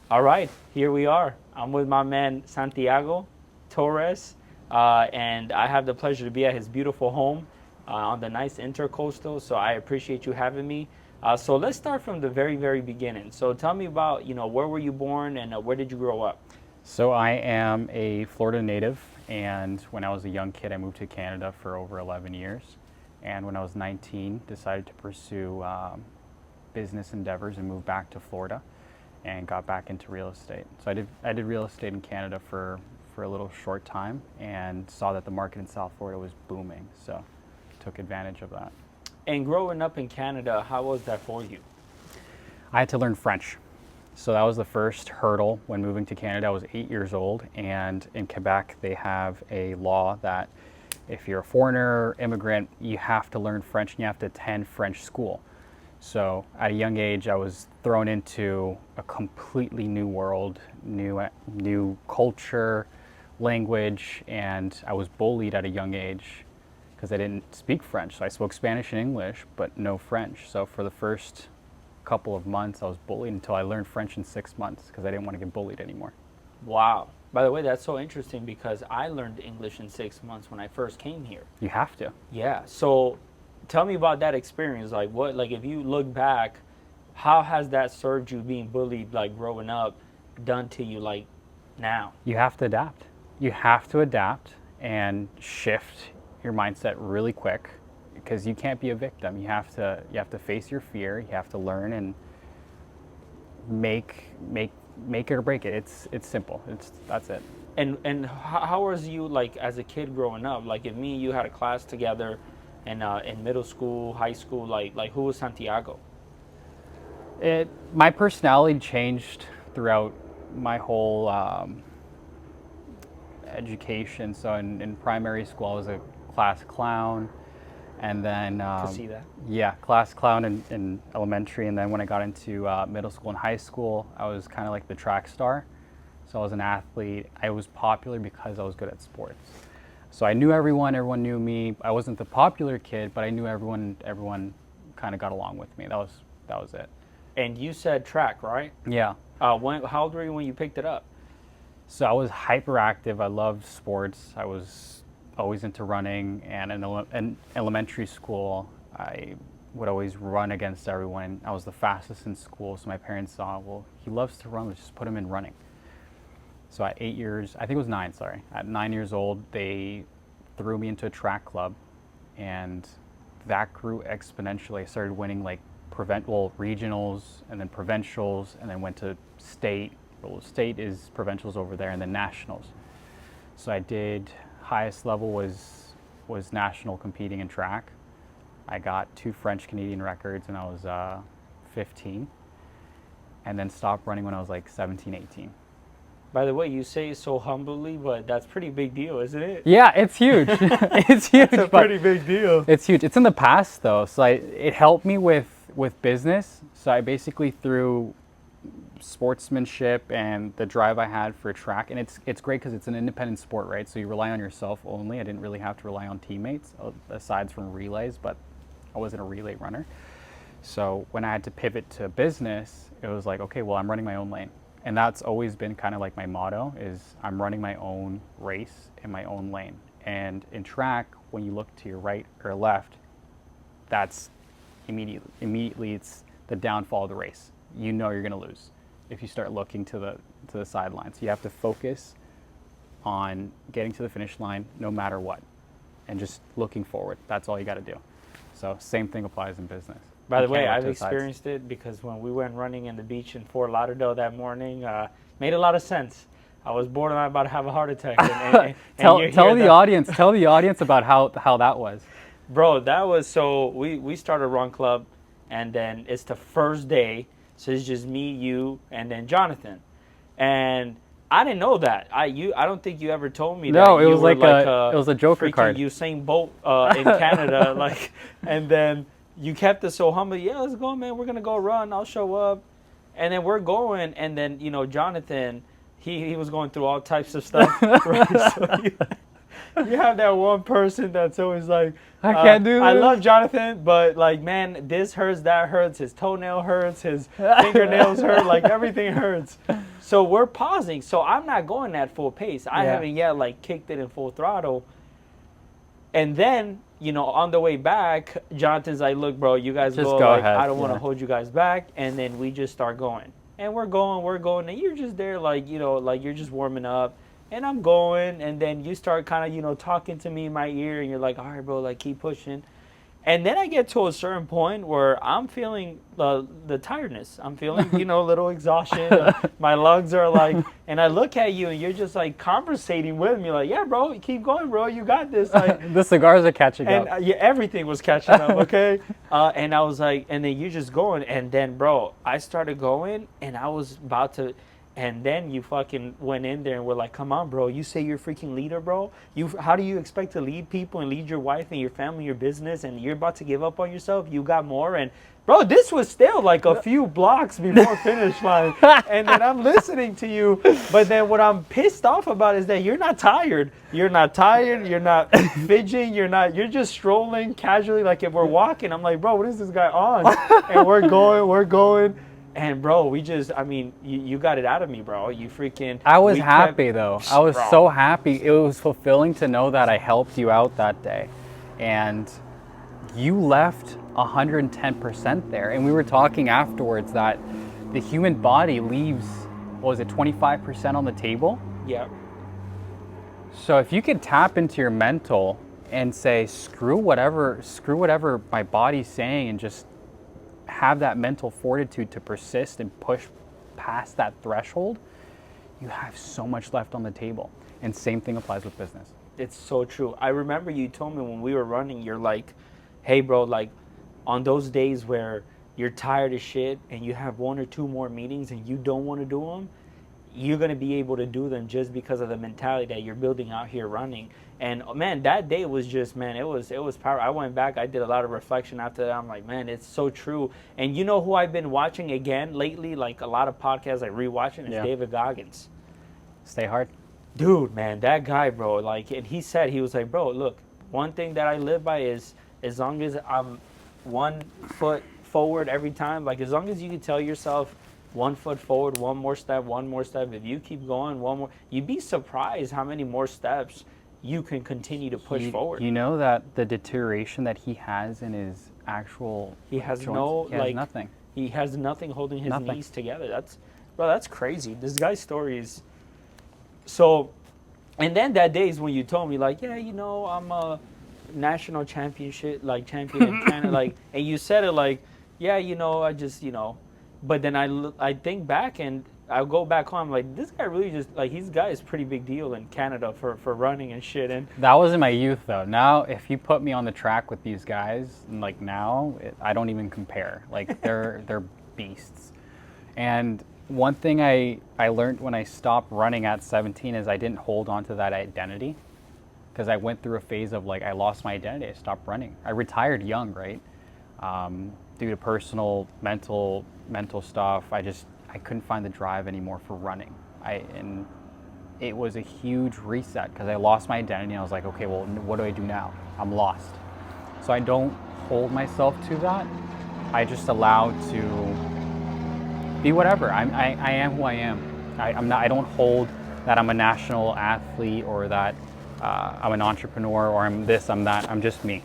All right, here we are. I'm with my man Santiago Torres, and I have the pleasure to be at his beautiful home on the nice intercoastal. So I appreciate you having me. So let's start from the very, very beginning. So tell me about, where were you born and where did you grow up? So I am a Florida native, and when I was a young kid, I moved to Canada for over 11 years. And when I was 19, decided to pursue business endeavors and moved back to Florida, and got back into real estate. So I did real estate in Canada for a little short time, and saw that the market in South Florida was booming. So took advantage of that. And growing up in Canada, how was that for you? I had to learn French. So that was the first hurdle when moving to Canada. I was 8 years old, and in Quebec, they have a law that if you're a foreigner, immigrant, you have to learn French and you have to attend French school. So at a young age, I was thrown into a completely new world, new culture, language, and I was bullied at a young age because I didn't speak French. So I spoke Spanish and English, but no French. So for the first couple of months, I was bullied until I learned French in 6 months because I didn't want to get bullied anymore. Wow. By the way, that's so interesting because I learned English in 6 months when I first came here. You have to. Yeah. So tell me about that experience. Like if you look back, how has that served you being bullied, like growing up, done to you, like now? You have to adapt. You have to adapt and shift your mindset really quick because you can't be a victim. You have to face your fear. You have to learn and make it or break it. It's simple. That's it. And how was you like as a kid growing up? Like if me and you had a class together, and in middle school, high school, like who was Santiago? My personality changed throughout my whole education. So in primary school, I was a class clown, and then To see that. yeah, class clown in elementary, and then when I got into middle school and high school, I was kind of like the track star. So I was an athlete. I was popular because I was good at sports. So I knew everyone. Everyone knew me. I wasn't the popular kid, but I knew everyone. Everyone kind of got along with me. That was it. And you said track, right? Yeah. How old were you when you picked it up? So I was hyperactive. I loved sports. I was always into running, and in elementary school, I would always run against everyone. I was the fastest in school, so my parents saw, well, he loves to run. Let's just put him in running. So at 8 years, I think it was nine. Sorry, at 9 years old, they threw me into a track club, and that grew exponentially. I started winning like regionals, and then provincials, and then went to state. Well, state is provincials over there, and then nationals. So I did highest level was national competing in track. I got 2 French Canadian records when I was 15, and then stopped running when I was like 17, 18. By the way, you say it so humbly, but that's pretty big deal, isn't it? Yeah, it's huge. It's huge. It's a but pretty big deal. It's huge. It's in the past though, so it helped me with business. So I basically through sportsmanship and the drive I had for track, and it's great because it's an independent sport, right? So you rely on yourself only. I didn't really have to rely on teammates aside from relays, but I wasn't a relay runner. So when I had to pivot to business, it was like, okay, well, I'm running my own lane. And that's always been kind of like my motto is I'm running my own race in my own lane. And in track, when you look to your right or left, that's immediately it's the downfall of the race. You know you're going to lose if you start looking to the sidelines. You have to focus on getting to the finish line no matter what, and just looking forward. That's all you got to do. So same thing applies in business. By the You way, can't look I've to the sides. experienced it because when we went running in the beach in Fort Lauderdale that morning, made a lot of sense. I was borderline about to have a heart attack. And Tell you tell hear the that. audience tell the audience about how that was. Bro, that was so we started a run club, and then it's the first day, so it's just me, you, and then Jonathan. And I didn't know that. I don't think you ever told me that. No, it you was were like it was a Joker freaking card. Usain Bolt in Canada, like, and then you kept it so humble. Yeah, let's go, man. We're gonna go run. I'll show up, and then we're going, and then Jonathan, he was going through all types of stuff. Right? So You have that one person that's always like, I can't do I this. love Jonathan, but like, man, this hurts, that hurts, his toenail hurts, his fingernails hurt, like everything hurts. So we're pausing. So I'm not going at full pace. I Yeah. haven't yet like kicked it in full throttle. And then, on the way back, Jonathan's like, look, bro, you guys Just go. go Like, ahead, I don't want to yeah. hold you guys back. And then we just start going. And we're going. And you're just there, like, like you're just warming up. And I'm going. And then you start kind of, talking to me in my ear. And you're like, all right, bro, like, keep pushing. And then I get to a certain point where I'm feeling the tiredness. I'm feeling, a little exhaustion. My lungs are like, and I look at you and you're just like conversating with me, like, yeah, bro, keep going, bro. You got this. Like, The cigars are catching and up. yeah, everything was catching up, okay? And I was like, and then you just going. And then, bro, I started going and I was about to. And then you fucking went in there and were like, come on, bro. You say you're a freaking leader, bro. How do you expect to lead people and lead your wife and your family, your business, and you're about to give up on yourself? You got more. And, bro, this was still like a few blocks before finish line. And then I'm listening to you. But then what I'm pissed off about is that you're not tired. You're not tired. You're not fidgeting. You're just strolling casually like if we're walking. I'm like, bro, what is this guy on? And we're going. And bro, you got it out of me, bro. You freaking. I was happy though. I was Bro. so happy. It was fulfilling to know that I helped you out that day. And you left 110% there. And we were talking afterwards that the human body leaves, what was it, 25% on the table? Yeah. So if you could tap into your mental and say, screw whatever my body's saying, and just have that mental fortitude to persist and push past that threshold, you have so much left on the table. And same thing applies with business. It's so true. I remember you told me when we were running, you're like, hey, bro, like on those days where you're tired as shit and you have one or two more meetings and you don't want to do them, you're going to be able to do them just because of the mentality that you're building out here running. And man, that day was just, man, it was power. I went back, I did a lot of reflection after that. I'm like, man, it's so true. And you know who I've been watching again lately? Like a lot of podcasts I rewatching is David Goggins. Stay hard. Dude, man, that guy, bro, like, and he was like, bro, look, one thing that I live by is as long as I'm 1 foot forward every time, like as long as you can tell yourself 1 foot forward, one more step, if you keep going, one more, you'd be surprised how many more steps you can continue to push forward. You know that the deterioration that he has in his actual He has joints, he has nothing. He has nothing holding his Nothing. knees together. That's crazy. This guy's story is so. And then that day is when you told me, like, yeah, I'm a national champion in Canada, like, and you said it like, yeah, I just, but then I think back and I go back home, like, this guy really just, like, this guy is pretty big deal in Canada for running and shit. And That was in my youth though. Now, if you put me on the track with these guys, like now, I don't even compare. Like they're beasts. And one thing I learned when I stopped running at 17 is I didn't hold on to that identity, because I went through a phase of like I lost my identity. I stopped running. I retired young, right? Due to personal, mental stuff. I couldn't find the drive anymore for running. And it was a huge reset because I lost my identity. And I was like, okay, well, what do I do now? I'm lost. So I don't hold myself to that. I just allow to be whatever. I am who I am. I don't hold that I'm a national athlete or that I'm an entrepreneur or I'm this, I'm that. I'm just me,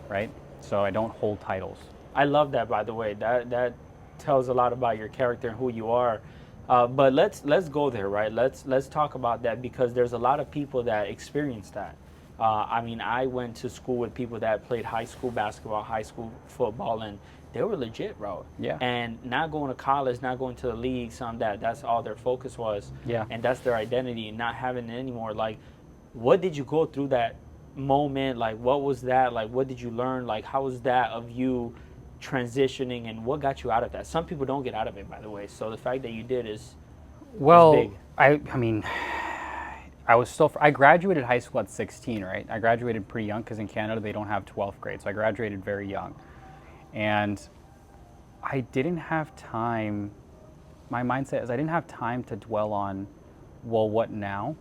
right? So I don't hold titles. I love that, by the way. That tells a lot about your character and who you are. But let's go there, right? Let's talk about that, because there's a lot of people that experience that. I went to school with people that played high school basketball, high school football, and they were legit, bro. Yeah. And not going to college, not going to the league, that's all their focus was. Yeah. And that's their identity, and not having it anymore. Like, what did you go through that moment? Like, what was that? Like, what did you learn? Like, how was that of you transitioning, and what got you out of that? Some people don't get out of it, by the way. So the fact that you did is big. I mean, I graduated high school at 16, right? I graduated pretty young because in Canada they don't have 12th grade, so I graduated very young. And I didn't have time, my mindset is I didn't have time to dwell on, well, what now?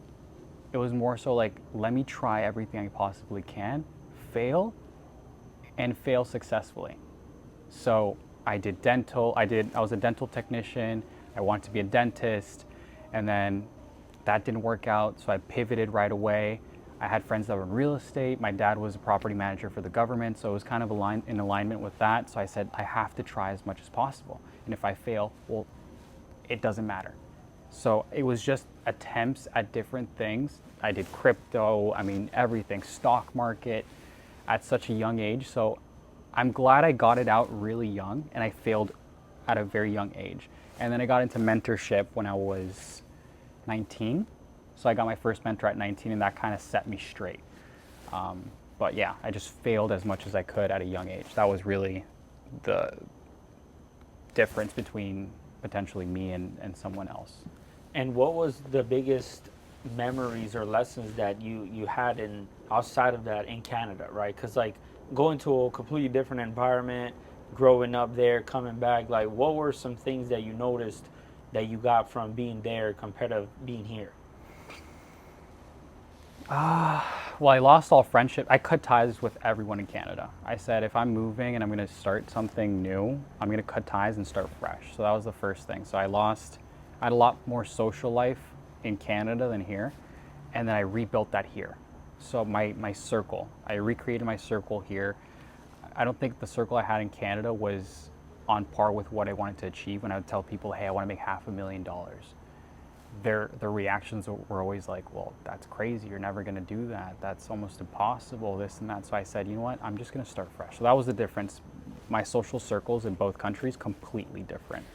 it was more so like, let me try everything I possibly can, fail, and fail successfully. So I did dental. I was a dental technician. I wanted to be a dentist, and then that didn't work out. So I pivoted right away. I had friends that were in real estate. My dad was a property manager for the government, so it was kind of in alignment with that. So I said, I have to try as much as possible. And if I fail, well, it doesn't matter. So it was just attempts at different things. I did crypto, I mean, everything, stock market at such a young age. So I'm glad I got it out really young and I failed at a very young age. And then I got into mentorship when I was 19. So I got my first mentor at 19 and that kind of set me straight. But yeah, I just failed as much as I could at a young age. That was really the difference between potentially me and someone else. And what was the biggest memories or lessons that you had in outside of that in Canada, right? Because like going to a completely different environment, growing up there, coming back, like what were some things that you noticed that you got from being there compared to being here? Well, I lost all friendship. I cut ties with everyone in Canada. I said, if I'm moving and I'm going to start something new, I'm going to cut ties and start fresh. So that was the first thing. So I had a lot more social life in Canada than here. And then I rebuilt that here. So my circle, I recreated my circle here. I don't think the circle I had in Canada was on par with what I wanted to achieve. When I would tell people, hey, I want to make $500,000. Their reactions were always like, well, that's crazy. You're never going to do that. That's almost impossible, this and that. So I said, you know what? I'm just going to start fresh. So that was the difference. My social circles in both countries, completely different.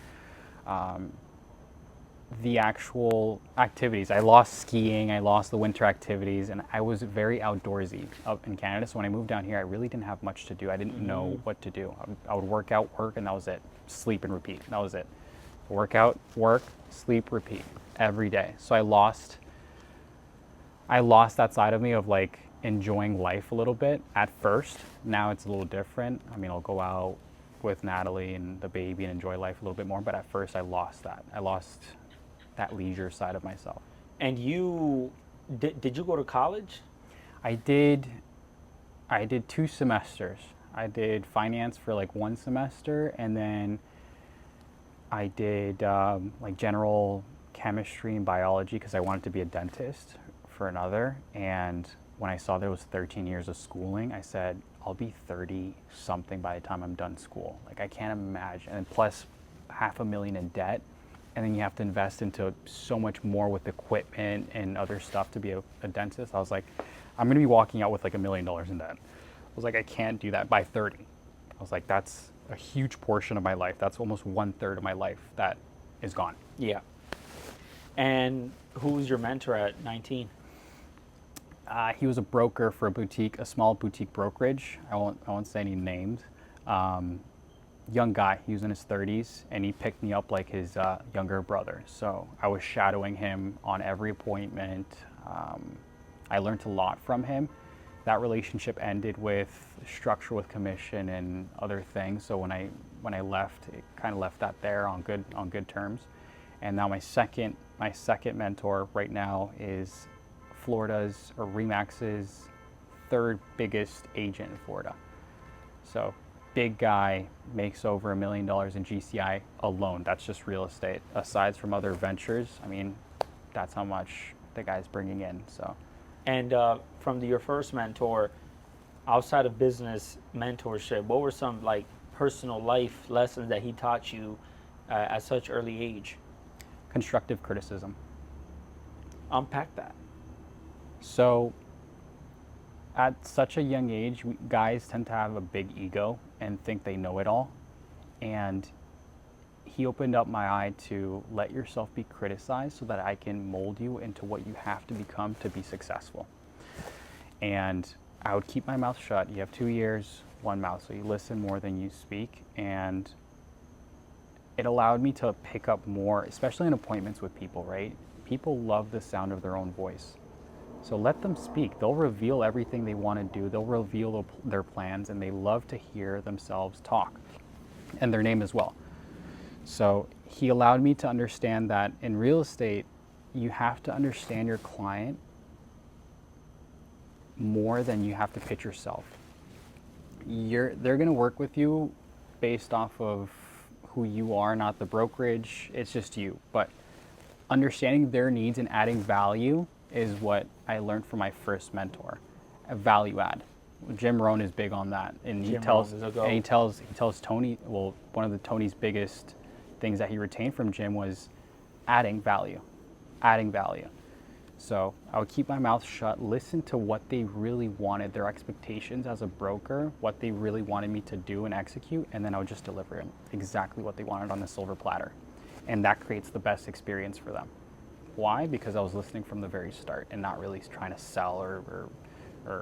The actual activities, I lost skiing, I lost the winter activities, and I was very outdoorsy up in Canada. So when I moved down here, I really didn't have much to do. I didn't know what to do. I would work out, work, and that was it. Sleep and repeat. That was it. Work out, work, sleep, repeat every day. So I lost that side of me of like enjoying life a little bit at first. Now it's a little different. I mean, I'll go out with Natalie and the baby and enjoy life a little bit more, but at first I lost that. I lost that leisure side of myself. And you did you go to college? I did 2 semesters. I did finance for like 1 semester, and then I did like general chemistry and biology because I wanted to be a dentist for another. And when I saw there was 13 years of schooling, I said, I'll be 30 something by the time I'm done school. Like I can't imagine. And plus $500,000 in debt. And then you have to invest into so much more with equipment and other stuff to be a dentist. I was like, I'm gonna be walking out with like $1 million in debt. I was like, I can't do that by 30. I was like, that's a huge portion of my life. That's almost 1/3 of my life that is gone. Yeah. And who was your mentor at 19? He was a broker for a small boutique brokerage. I won't say any names. Young guy, he was in his 30s, and he picked me up like his younger brother. So I was shadowing him on every appointment. I learned a lot from him. That relationship ended with structure with commission and other things. So when I left, it kind of left that there on good terms. And now my second mentor right now is Florida's or Remax's 3rd biggest agent in Florida. So big guy, makes over $1 million in GCI alone. That's just real estate. Aside from other ventures, I mean, that's how much the guy's bringing in. So. And from your first mentor, outside of business mentorship, what were some like personal life lessons that he taught you at such early age? Constructive criticism. Unpack that. So at such a young age, guys tend to have a big ego and think they know it all. And he opened up my eye to let yourself be criticized so that I can mold you into what you have to become to be successful. And I would keep my mouth shut. You have 2 ears, 1 mouth, so you listen more than you speak. And it allowed me to pick up more, especially in appointments with people, right? People love the sound of their own voice. So let them speak. They'll reveal everything they want to do. They'll reveal their plans, and they love to hear themselves talk, and their name as well. So he allowed me to understand that in real estate, you have to understand your client more than you have to pitch yourself. They're going to work with you based off of who you are, not the brokerage. It's just you. But understanding their needs and adding value is what I learned from my first mentor. A value add. Jim Rohn is big on that, and he tells Tony. Well, one of Tony's biggest things that he retained from Jim was adding value. So I would keep my mouth shut, listen to what they really wanted, their expectations as a broker, what they really wanted me to do and execute, and then I would just deliver exactly what they wanted on the silver platter. And that creates the best experience for them. Why? Because I was listening from the very start and not really trying to sell or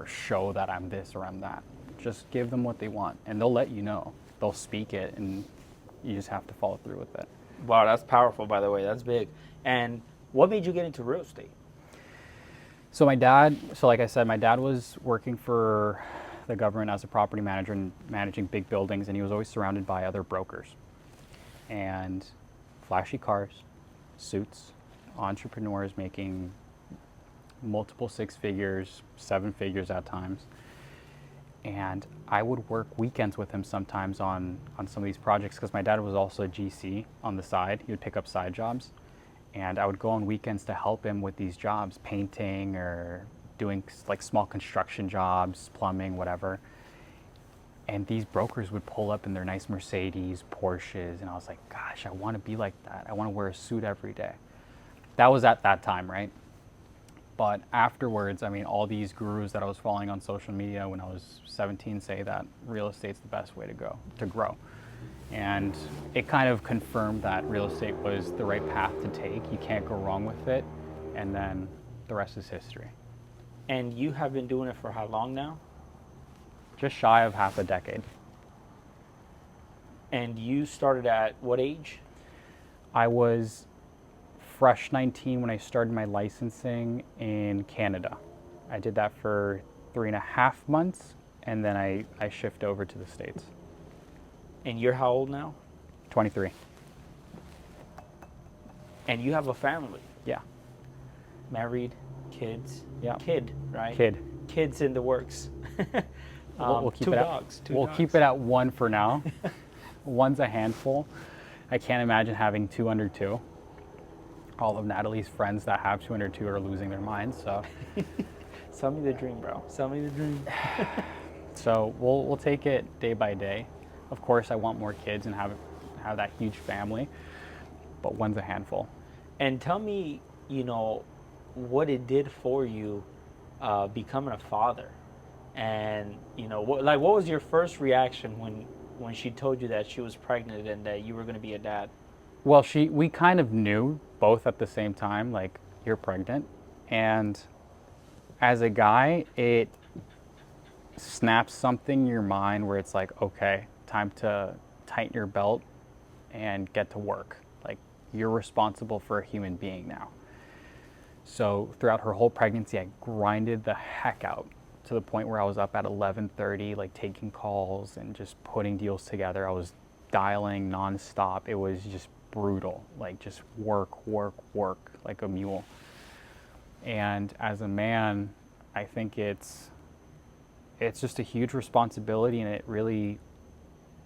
show that I'm this or I'm that. Just give them what they want, and they'll let you know. They'll speak it, and you just have to follow through with it. Wow, that's powerful, by the way. That's big. And what made you get into real estate? So like I said, my dad was working for the government as a property manager and managing big buildings, and he was always surrounded by other brokers. And flashy cars, suits, entrepreneurs making multiple 6 figures, 7 figures at times. And I would work weekends with him sometimes on some of these projects because my dad was also a GC on the side. He would pick up side jobs. And I would go on weekends to help him with these jobs, painting or doing like small construction jobs, plumbing, whatever. And these brokers would pull up in their nice Mercedes, Porsches, and I was like, gosh, I want to be like that. I want to wear a suit every day. That was at that time, right? But afterwards, I mean, all these gurus that I was following on social media when I was 17 say that real estate's the best way to grow. And it kind of confirmed that real estate was the right path to take. You can't go wrong with it. And then the rest is history. And you have been doing it for how long now? Just shy of half a decade. And you started at what age? I was fresh 19 when I started my licensing in Canada. I did that for 3.5 months, and then I shifted over to the States. And you're how old now? 23. And you have a family? Yeah. Married, kids? Yeah. Kid, right? Kid. Kids in the works. We'll keep two it dogs. We'll keep it at 1 for now. One's a handful. I can't imagine having 2 under 2. All of Natalie's friends that have 2 under 2 are losing their minds. So, sell me the dream, bro. Sell me the dream. So we'll take it day by day. Of course, I want more kids and have that huge family, but one's a handful. And tell me, what it did for you becoming a father. And, what was your first reaction when she told you that she was pregnant and that you were going to be a dad? Well, we kind of knew both at the same time, like, you're pregnant. And as a guy, it snaps something in your mind where it's like, okay, time to tighten your belt and get to work. Like, you're responsible for a human being now. So throughout her whole pregnancy, I grinded the heck out to the point where I was up at 11:30, like taking calls and just putting deals together. I was dialing nonstop. It was just brutal, like just work like a mule. And as a man, I think it's just a huge responsibility, and it really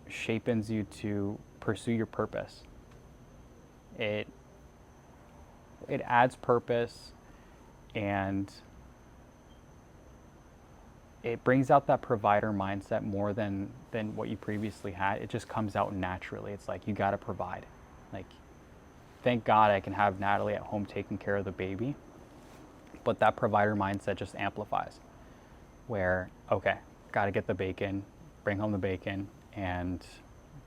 shapens you to pursue your purpose. It adds purpose, and it brings out that provider mindset more than what you previously had. It just comes out naturally. It's like, you got to provide. Like, thank God I can have Natalie at home taking care of the baby, but that provider mindset just amplifies, where, okay, got to get the bacon, bring home the bacon, and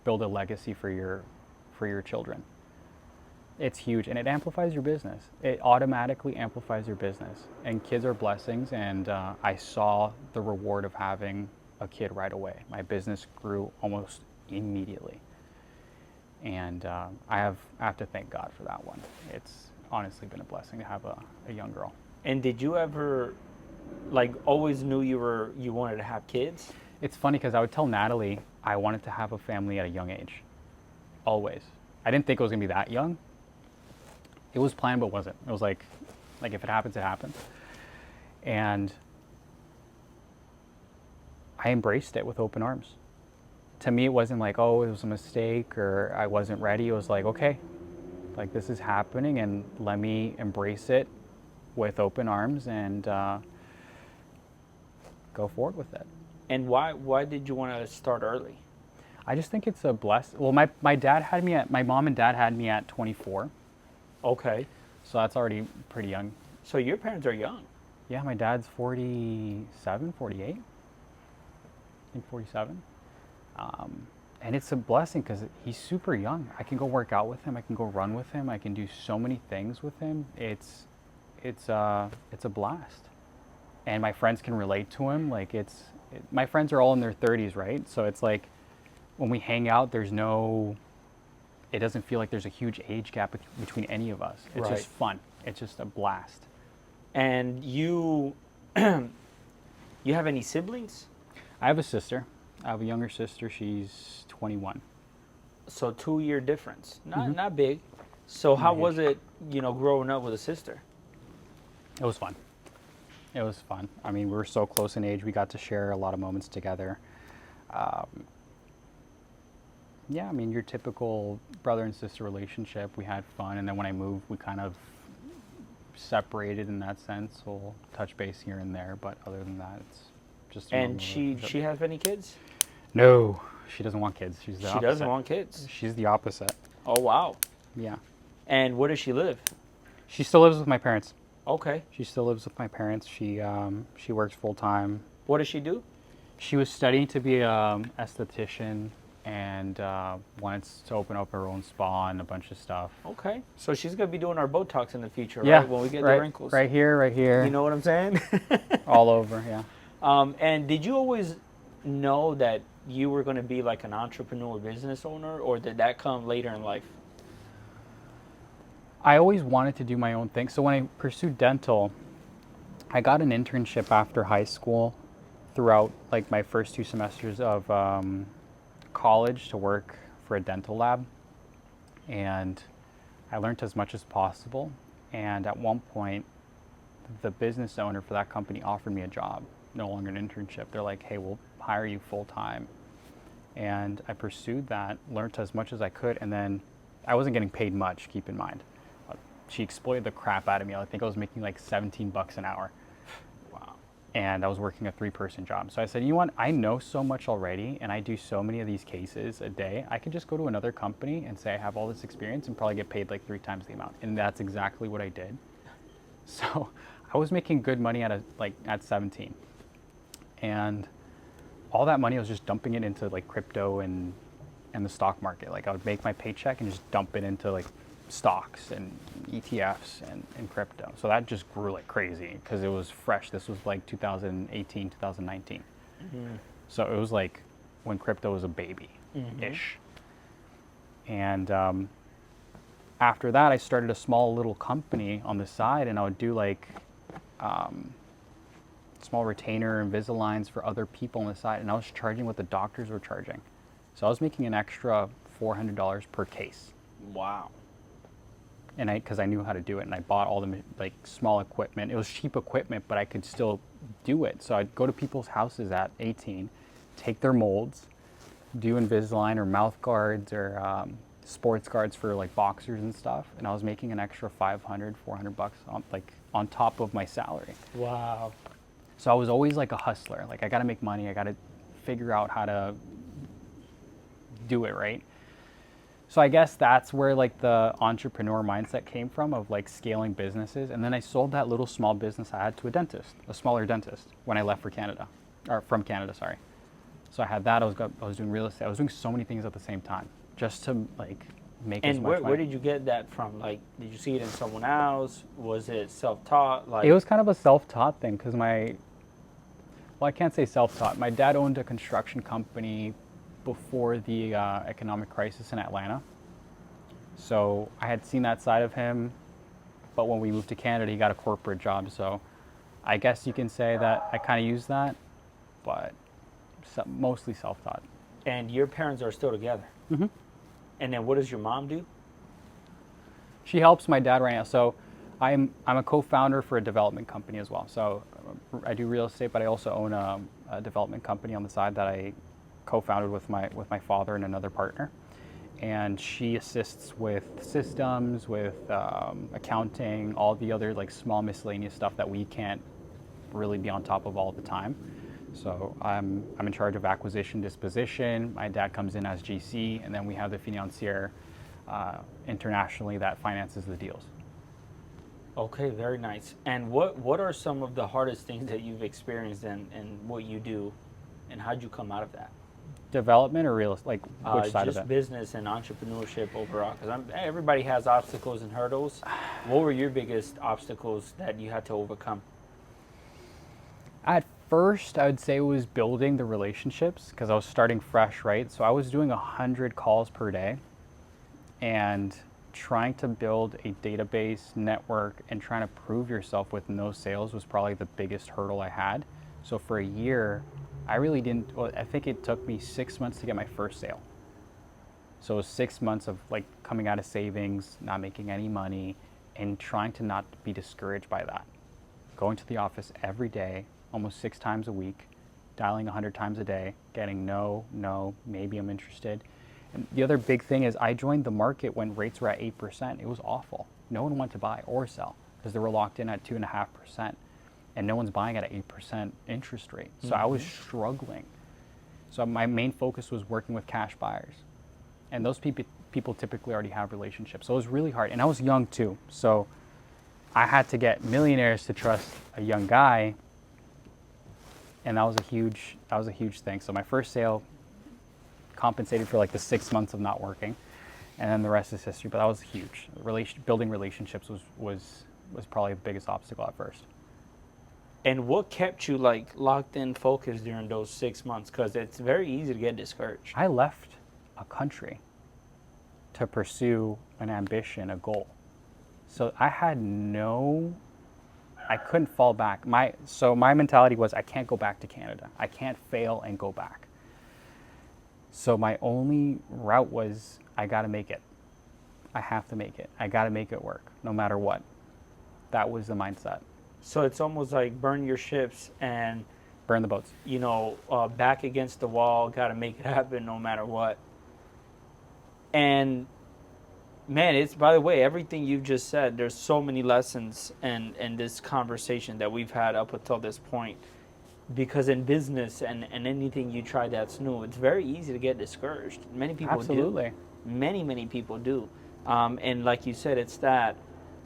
build a legacy for your children. It's huge, and it amplifies your business. It automatically amplifies your business, and kids are blessings, and I saw the reward of having a kid right away. My business grew almost immediately, and I have to thank God for that one. It's honestly been a blessing to have a young girl. And did you ever, always knew you wanted to have kids? It's funny because I would tell Natalie I wanted to have a family at a young age, always. I didn't think it was gonna be that young. It was planned, but wasn't. It was like if it happens, it happens. And I embraced it with open arms. To me, it wasn't like, oh, it was a mistake or I wasn't ready. It was like, okay, like this is happening and let me embrace it with open arms and go forward with it. And why did you want to start early? I just think it's a bless. Well, my dad had me at, my mom and dad had me at 24. Okay. So that's already pretty young. So your parents are young. Yeah, my dad's 47, 48. I think 47. And it's a blessing because he's super young. I can go work out with him. I can go run with him. I can do so many things with him. It's a blast. And my friends can relate to him. Like my friends are all in their 30s, right? So it's like when we hang out, it doesn't feel like there's a huge age gap between any of us. It's Right. just fun. It's just a blast. And you you have any siblings? I have a sister. I have a younger sister. She's 21. So 2-year difference. Not Mhm. not big. So how Not was huge. it, growing up with a sister? It was fun. It was fun. I mean, we were so close in age. We got to share a lot of moments together. Yeah, I mean, your typical brother and sister relationship. We had fun, and then when I moved, we kind of separated in that sense. We'll touch base here and there, but other than that, it's just a And normal she relationship. has any kids? No, she doesn't want kids. She's the She opposite. doesn't want kids. She's the opposite. Oh wow. Yeah. And where does she live? She still lives with my parents. Okay. She still lives with my parents. She works full time. What does she do? She was studying to be an esthetician and wanted to open up her own spa and a bunch of stuff. Okay. So she's gonna be doing our Botox in the future, Yeah, right? When we get right, the wrinkles. right here, You know what I'm saying? all over. Yeah. And did you always know that you were going to be like an entrepreneur business owner, or did that come later in life? I always wanted to do my own thing. So when I pursued dental, I got an internship after high school throughout like my first 2 semesters of college to work for a dental lab. And I learned as much as possible. And at one point, the business owner for that company offered me a job, no longer an internship. They're like, hey, we'll hire you full time. And I pursued that, learned as much as I could, and then I wasn't getting paid much, keep in mind. She exploited the crap out of me. I think I was making like $17 an hour. Wow. And I was working a 3-person job. So I said, you know what? I know so much already, and I do so many of these cases a day. I could just go to another company and say I have all this experience and probably get paid like 3 times the amount. And that's exactly what I did. So I was making good money at 17. And all that money I was just dumping it into like crypto and the stock market. Like I would make my paycheck and just dump it into like stocks and ETFs and crypto. So that just grew like crazy because it was fresh. This was like 2018, 2019. Mm-hmm. So it was like when crypto was a baby-ish. And after that, I started a small little company on the side, and I would do like small retainer Invisaligns for other people on the side, and I was charging what the doctors were charging. So I was making an extra $400 per case. Wow. And because I knew how to do it, and I bought all the like small equipment. It was cheap equipment, but I could still do it. So I'd go to people's houses at 18, take their molds, do Invisalign or mouth guards or sports guards for like boxers and stuff, and I was making an extra $500, $400 on top of my salary. Wow. So I was always like a hustler. Like I got to make money. I got to figure out how to do it right. So I guess that's where like the entrepreneur mindset came from, of like scaling businesses. And then I sold that little small business I had to a smaller dentist, when I left for Canada, or from Canada, sorry. So I had that. I was doing real estate. I was doing so many things at the same time, just to like make as And much money. where did you get that from? Like, did you see it in someone else? Was it self-taught? Like, It was kind of a self-taught thing because well, I can't say self-taught. My dad owned a construction company before the economic crisis in Atlanta. So I had seen that side of him, but when we moved to Canada, he got a corporate job. So I guess you can say that I kind of used that, but mostly self-taught. And your parents are still together. Mm-hmm. And then what does your mom do? She helps my dad right now. So I'm a co-founder for a development company as well. So I do real estate, but I also own a development company on the side that I co-founded with my father and another partner. And she assists with systems, with accounting, all the other like small miscellaneous stuff that we can't really be on top of all the time. So I'm in charge of acquisition, disposition. My dad comes in as GC, and then we have the financier internationally that finances the deals. Okay, very nice. And what are some of the hardest things that you've experienced in what you do, and how'd you come out of that? Development or real estate? Like which side of Just it? business and entrepreneurship overall, because everybody has obstacles and hurdles. What were your biggest obstacles that you had to overcome? At first, I would say it was building the relationships because I was starting fresh, right? So I was doing 100 calls per day and trying to build a database network and trying to prove yourself with no sales was probably the biggest hurdle I had. So for a year, I really didn't, well, I think it took me 6 months to get my first sale. So it was 6 months of like coming out of savings, not making any money, and trying to not be discouraged by that. Going to the office every day, almost 6 times a week, dialing 100 times a day, getting no, maybe I'm interested. And the other big thing is I joined the market when rates were at 8%. It was awful. No one wanted to buy or sell because they were locked in at 2.5%. And no one's buying at an 8% interest rate. So I was struggling. So my main focus was working with cash buyers. And those people typically already have relationships. So it was really hard. And I was young too. So I had to get millionaires to trust a young guy. And that was a huge thing. So my first sale compensated for like the 6 months of not working. And then the rest is history. But that was huge. Building relationships was probably the biggest obstacle at first. And what kept you like locked in, focused during those 6 months? Because it's very easy to get discouraged. I left a country to pursue an ambition, a goal. So I couldn't fall back. My mentality was I can't go back to Canada. I can't fail and go back. So my only route was I got to make it. I have to make it. I got to make it work no matter what. That was the mindset. So it's almost like burn your ships and burn the boats. Back against the wall, got to make it happen no matter what. And man, it's, by the way, everything you've just said, there's so many lessons in this conversation that we've had up until this point. Because in business and anything you try that's new, it's very easy to get discouraged. Many people Absolutely. do. Many people do. And like you said, it's that,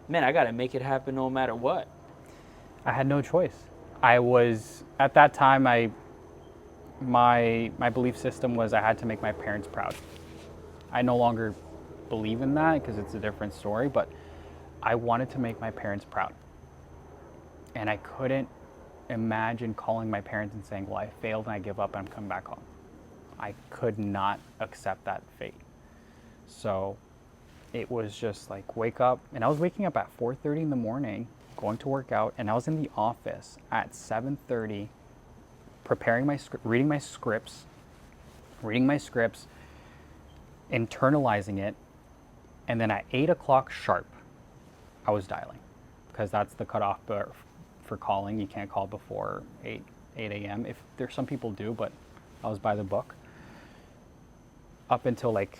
man, I got to make it happen no matter what. I had no choice. I was, at that time, my belief system was I had to make my parents proud. I no longer believe in that because it's a different story, but I wanted to make my parents proud. And I couldn't imagine calling my parents and saying, well, I failed and I give up and I'm coming back home. I could not accept that fate. So it was just like wake up, and I was waking up at 4:30 in the morning, going to work out, and I was in the office at 7:30 preparing my script, reading my scripts, internalizing it, and then at 8 o'clock sharp, I was dialing, because that's the cutoff for calling. You can't call before 8 a.m. If there's some people do, but I was by the book. Up until like,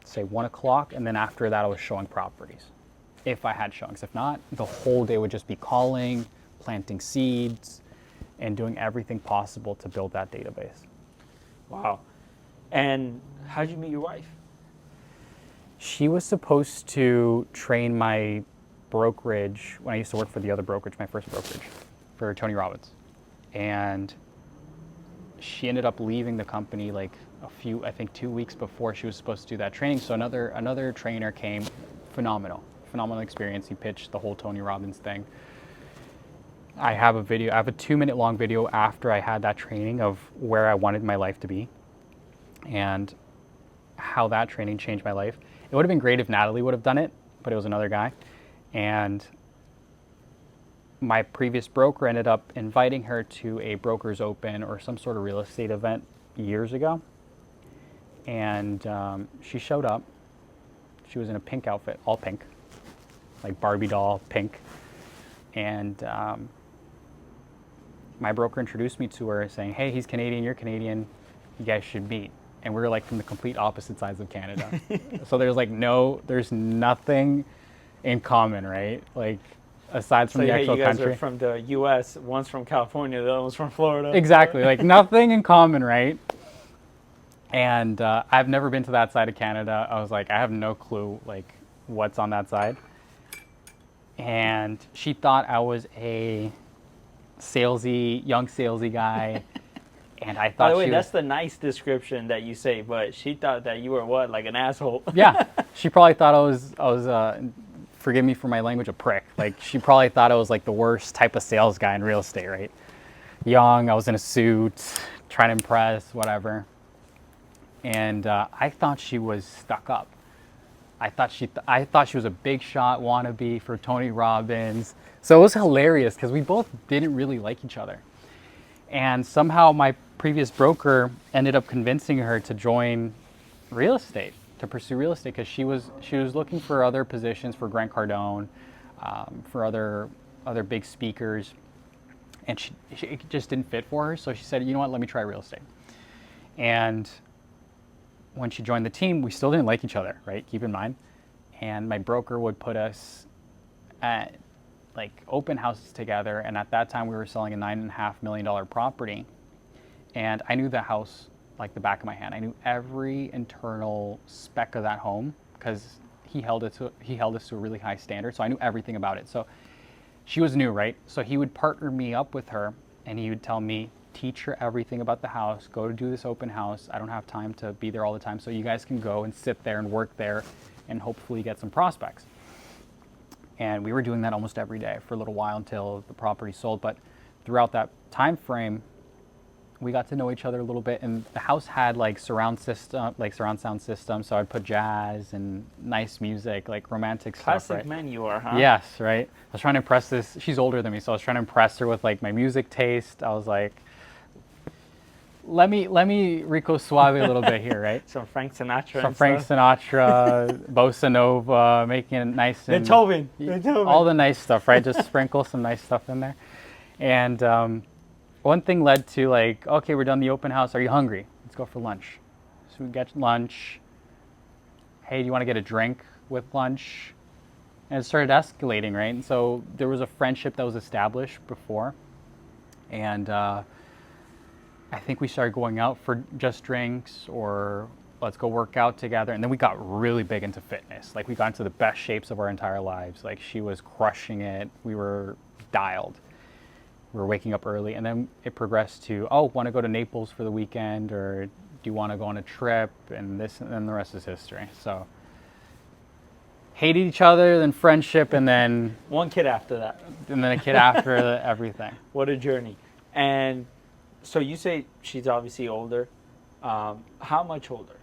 say 1 o'clock, and then after that I was showing properties. If I had showings. If not, the whole day would just be calling, planting seeds, and doing everything possible to build that database. Wow. And how did you meet your wife? She was supposed to train my brokerage when I used to work for the other brokerage, my first brokerage, for Tony Robbins. And she ended up leaving the company like I think 2 weeks before she was supposed to do that training. So another trainer came, phenomenal experience. He pitched the whole Tony Robbins thing. I have a 2-minute long video after I had that training of where I wanted my life to be and how that training changed my life. It would have been great if Natalie would have done it, but it was another guy. And my previous broker ended up inviting her to a broker's open or some sort of real estate event years ago. And she showed up. She was in a pink outfit, all pink. like Barbie doll, pink. And my broker introduced me to her saying, hey, he's Canadian, you're Canadian, you guys should meet. And we were like from the complete opposite sides of Canada. So there's nothing in common, right? Like aside from the actual you guys country. are from the U.S., one's from California, the other one's from Florida. Exactly, like nothing in common, right? And I've never been to that side of Canada. I was like, I have no clue like what's on that side. And she thought I was a young salesy guy. And I thought By the way, that's the nice description that you say, but she thought that you were what, like an asshole? Yeah, she probably thought I was forgive me for my language, a prick. Like she probably thought I was like the worst type of sales guy in real estate, right? Young, I was in a suit, trying to impress, whatever. And I thought she was stuck up. I thought she was a big shot wannabe for Tony Robbins. So it was hilarious because we both didn't really like each other. And somehow my previous broker ended up convincing her to join real estate, to pursue real estate, because she was looking for other positions for Grant Cardone, for other big speakers, and it just didn't fit for her. So she said, you know what, let me try real estate. And when she joined the team, we still didn't like each other, right? Keep in mind. And my broker would put us at like open houses together, and at that time we were selling a $9.5 million property, and I knew the house like the back of my hand. I knew every internal spec of that home because he held us to a really high standard, so I knew everything about it. So she was new, right? So he would partner me up with her, and he would tell me, teach her everything about the house, go to do this open house. I don't have time to be there all the time, so you guys can go and sit there and work there and hopefully get some prospects. And we were doing that almost every day for a little while until the property sold. But throughout that time frame, we got to know each other a little bit. And the house had like surround sound system. So I'd put jazz and nice music, like romantic stuff. Classic right? man you are, huh? Yes, right. I was trying to impress this. She's older than me, so I was trying to impress her with like my music taste. I was like, let me Rico Suave a little bit here, right? Some Frank Sinatra. Some Frank Sinatra, Bossa Nova, making it nice and Beethoven. all the nice stuff, right? Just sprinkle some nice stuff in there. And one thing led to like, okay, we're done the open house. Are you hungry? Let's go for lunch. So we get lunch. Hey, do you want to get a drink with lunch? And it started escalating, right? And so there was a friendship that was established before, and I think we started going out for just drinks or let's go work out together. And then we got really big into fitness. Like we got into the best shapes of our entire lives. Like she was crushing it. We were dialed. We were waking up early. And then it progressed to, oh, want to go to Naples for the weekend, or do you want to go on a trip? And then the rest is history. So hated each other, then friendship, and then one kid after that. And then a kid after everything. What a journey. And so you say she's obviously older. How much older?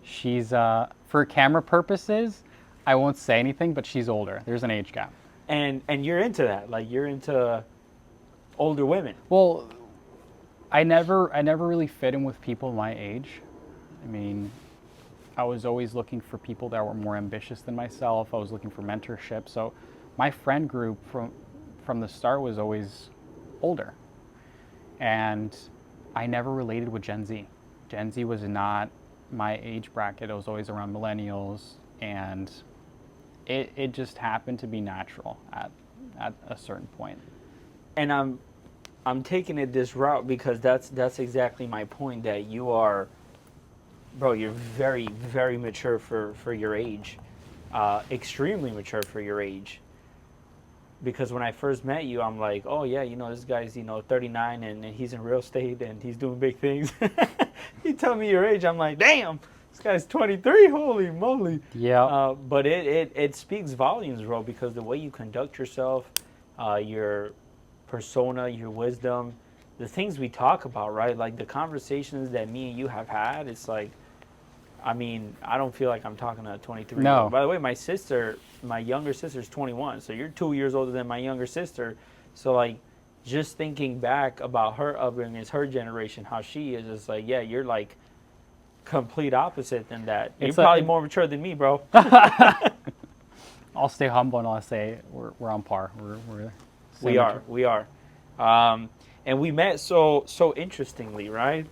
She's, for camera purposes, I won't say anything, but she's older. There's an age gap. And you're into that? Like you're into older women? Well, I never really fit in with people my age. I mean, I was always looking for people that were more ambitious than myself. I was looking for mentorship. So my friend group from the start was always older. And I never related with Gen Z. Gen Z was not my age bracket. It was always around millennials, and it just happened to be natural at a certain point. And I'm taking it this route because that's exactly my point, that you are, bro, you're very, very mature for your age. Extremely mature for your age. Because when I first met you, I'm like, oh yeah, this guy's 39 and he's in real estate and he's doing big things. You tell me your age, I'm like, damn, this guy's 23. Holy moly! Yeah. But it speaks volumes, bro, because the way you conduct yourself, your persona, your wisdom, the things we talk about, right? Like the conversations that me and you have had, it's like, I mean, I don't feel like I'm talking to a 23. No. By the way, my younger sister's 21, so you're 2 years older than my younger sister. So like, just thinking back about her upbringing, her generation, how she is, it's like, yeah, you're like complete opposite than that. You're probably more mature than me, bro. I'll stay humble and I'll say we're on par. We're We are. And we met so interestingly, right?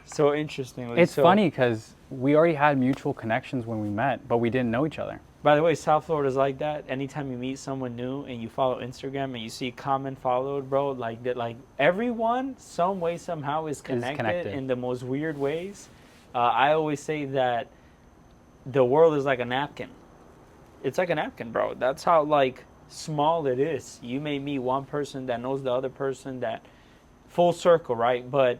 So interestingly. It's So, funny because we already had mutual connections when we met, but we didn't know each other. by the way, South Florida's like that. Anytime you meet someone new and you follow Instagram and you see comment followed, bro, like that, like everyone, some way somehow is connected in the most weird ways. I always say that the world is like a napkin. It's like a napkin, bro. That's how like small it is. You may meet one person that knows the other person, that full circle, right? But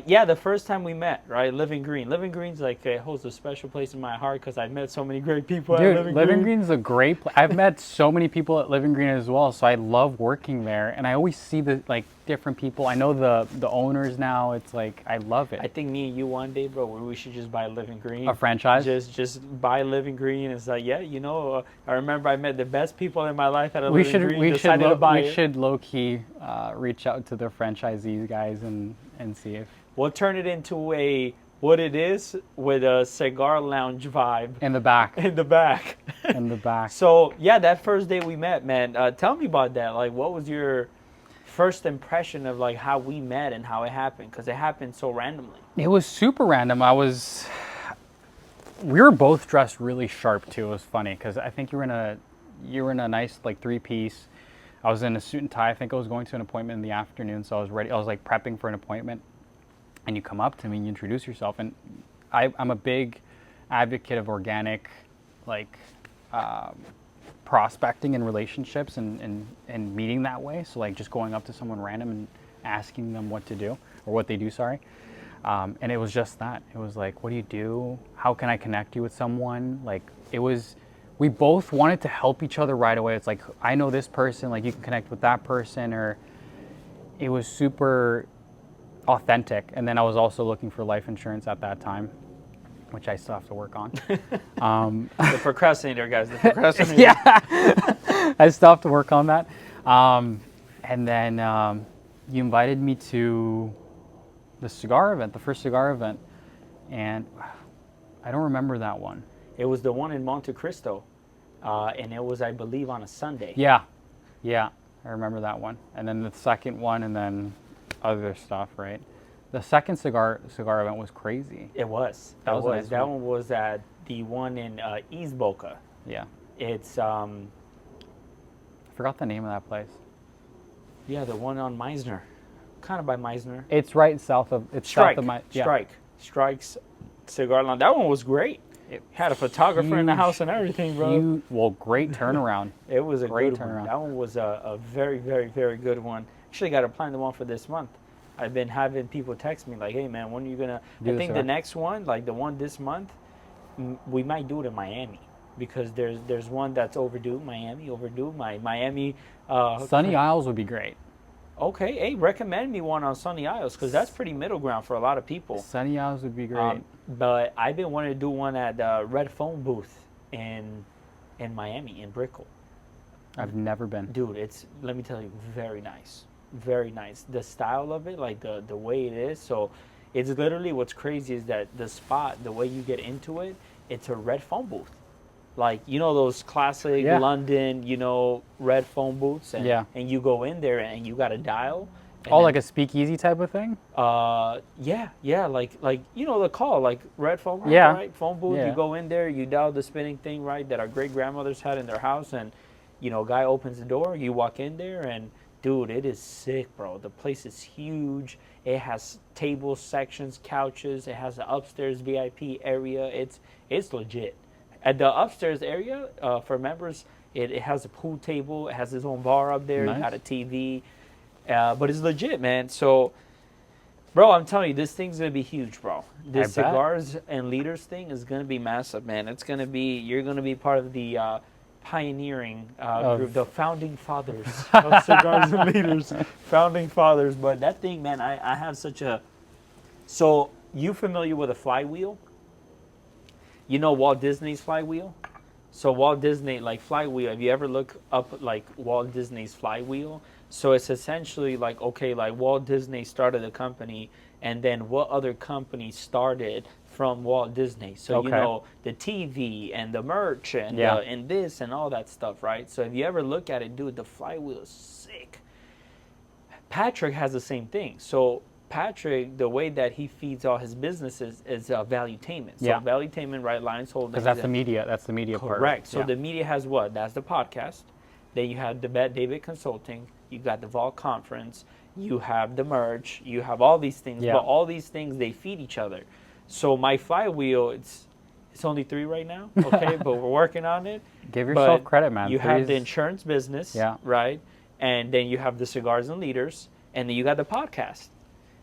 yeah, the first time we met, right? Living Green's like it holds a special place in my heart because I've met so many great people at Dude, Living Green. Green's a great place. I've met so many people at Living Green as well, so I love working there. And I always see the like different people. I know the owners now. It's like I love it. I think me and you one day, bro, we should just buy Living Green. A franchise? Just buy Living Green. It's like, yeah, you know, I remember I met the best people in my life at a Living Green. We We should low key reach out to the franchisees guys and see if. We'll turn it into what it is with a cigar lounge vibe. In the back. In the back. In the back. So, yeah, that first day we met, man, tell me about that. Like, what was your first impression of, like, how we met and how it happened? Because it happened so randomly. It was super random. We were both dressed really sharp, too. It was funny because I think you were in a nice, like, three-piece. I was in a suit and tie. I think I was going to an appointment in the afternoon, so I was ready. I was, like, prepping for an appointment. And you come up to me and you introduce yourself, and I'm a big advocate of organic, like, prospecting and relationships and meeting that way. So like just going up to someone random and asking them what to do or what they do, sorry. And it was just that. It was like, what do you do? How can I connect you with someone? Like we both wanted to help each other right away. It's like, I know this person, like you can connect with that person, or it was super authentic. And then I was also looking for life insurance at that time, which I still have to work on. The procrastinator, guys. The procrastinator. Yeah, I still have to work on that. And then you invited me to the cigar event, the first cigar event, and I don't remember that one. It was the one in Monte Cristo, and it was, I believe, on a Sunday. Yeah, I remember that one. And then the second one, and then other stuff, right? The second cigar event was crazy. It was. That one was at the one in East Boca. Yeah. It's I forgot the name of that place. Yeah, the one on Meisner, kind of by Meisner. It's right south of. It's Strike. south of my. Yeah. Strike's Cigar Lounge. That one was great. It had a photographer in the house and everything, bro. Well, great turnaround. It was a great good turnaround. One. That one was a very, very, very good one. Actually, got to plan the one for this month. I've been having people text me like, "Hey, man, when are you gonna?" I think the next one, like the one this month, we might do it in Miami because there's one that's overdue. Miami. Sunny Isles would be great. Okay, hey, recommend me one on Sunny Isles because that's pretty middle ground for a lot of people. Sunny Isles would be great. But I've been wanting to do one at the Red Phone booth in Miami, in Brickell. I've never been. Dude, let me tell you, very nice. Very nice. The style of it, like the way it is. So it's literally what's crazy is that the spot, the way you get into it, it's a red phone booth. Like, you know, those classic London, red phone booths. And you go in there and you got a dial. Like a speakeasy type of thing? Yeah. Like the call, like red phone booth, right? Phone booth. You go in there, you dial the spinning thing, right, that our great grandmothers had in their house, and guy opens the door, you walk in there, and dude, it is sick, bro. The place is huge. It has tables, sections, couches. It has an upstairs VIP area. It's legit. At the upstairs area, for members, it has a pool table. It has its own bar up there. Nice. It got a TV. But it's legit, man. So, bro, I'm telling you, this thing's going to be huge, bro. This cigars and leaders thing is going to be massive, man. You're going to be part of the pioneering group, the founding fathers of cigars and leaders. Founding fathers. But that thing, man, I have such a... So, you familiar with a flywheel? You know Walt Disney's flywheel? So Walt Disney, like flywheel, have you ever looked up like Walt Disney's flywheel? So it's essentially like, okay, like Walt Disney started a company, and then what other company started from Walt Disney. So you Okay. know the TV and the merch and Yeah. and this and all that stuff, right? So if you ever look at it, dude, the flywheel is sick. Patrick has the same thing. So Patrick, the way that he feeds all his businesses is valuetainment. So Yeah. valuetainment, right? Lions Holdings. Because that's the media. That's the media part. Correct. So Yeah. the media has what? That's the podcast. Then you have the Bet David Consulting. You got the Vault Conference. You have the merch. You have all these things. Yeah. But all these things, they feed each other. So my flywheel, it's only 3 right now, okay? But we're working on it. Give yourself But credit, man. You have the Three's- insurance business, Yeah. right? And then you have the Cigars and Leaders. And then you got the podcast.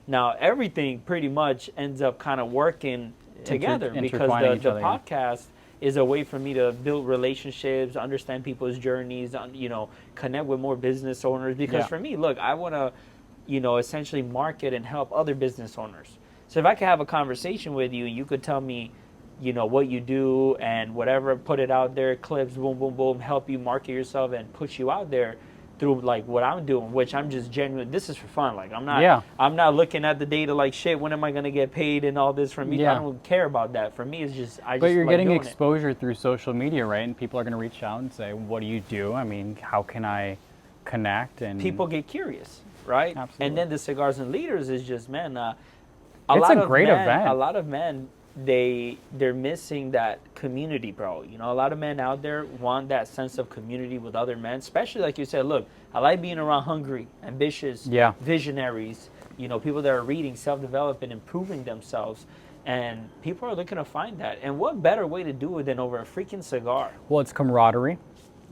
Now, everything pretty much ends up kind of working together because intertwining each the other, yeah. podcast is a way for me to build relationships, understand people's journeys, you know, connect with more business owners. Because Yeah. for me, look, I want to, you know, essentially market and help other business owners. So if I could have a conversation with you, you could tell me, you know, what you do and whatever, put it out there, clips, boom, boom, boom, help you market yourself and push you out there through like what I'm doing, which I'm just genuine. This is for fun. Like I'm not looking at the data like shit. When am I gonna get paid and all this from me? Yeah. I don't care about that. For me, it's just But you're like getting doing it. exposure through social media, right? And people are going to reach out and say, "What do you do? I mean, how can I connect?" And People get curious, right? Absolutely. And then the Cigars and Leaders is just man. It's a great event. A lot of men they're missing that community, bro. You know, a lot of men out there want that sense of community with other men, especially like you said. Look, I like being around hungry, ambitious, Yeah. visionaries. You know, people that are reading, self-developing, improving themselves, and people are looking to find that. And what better way to do it than over a freaking cigar? Well, it's camaraderie.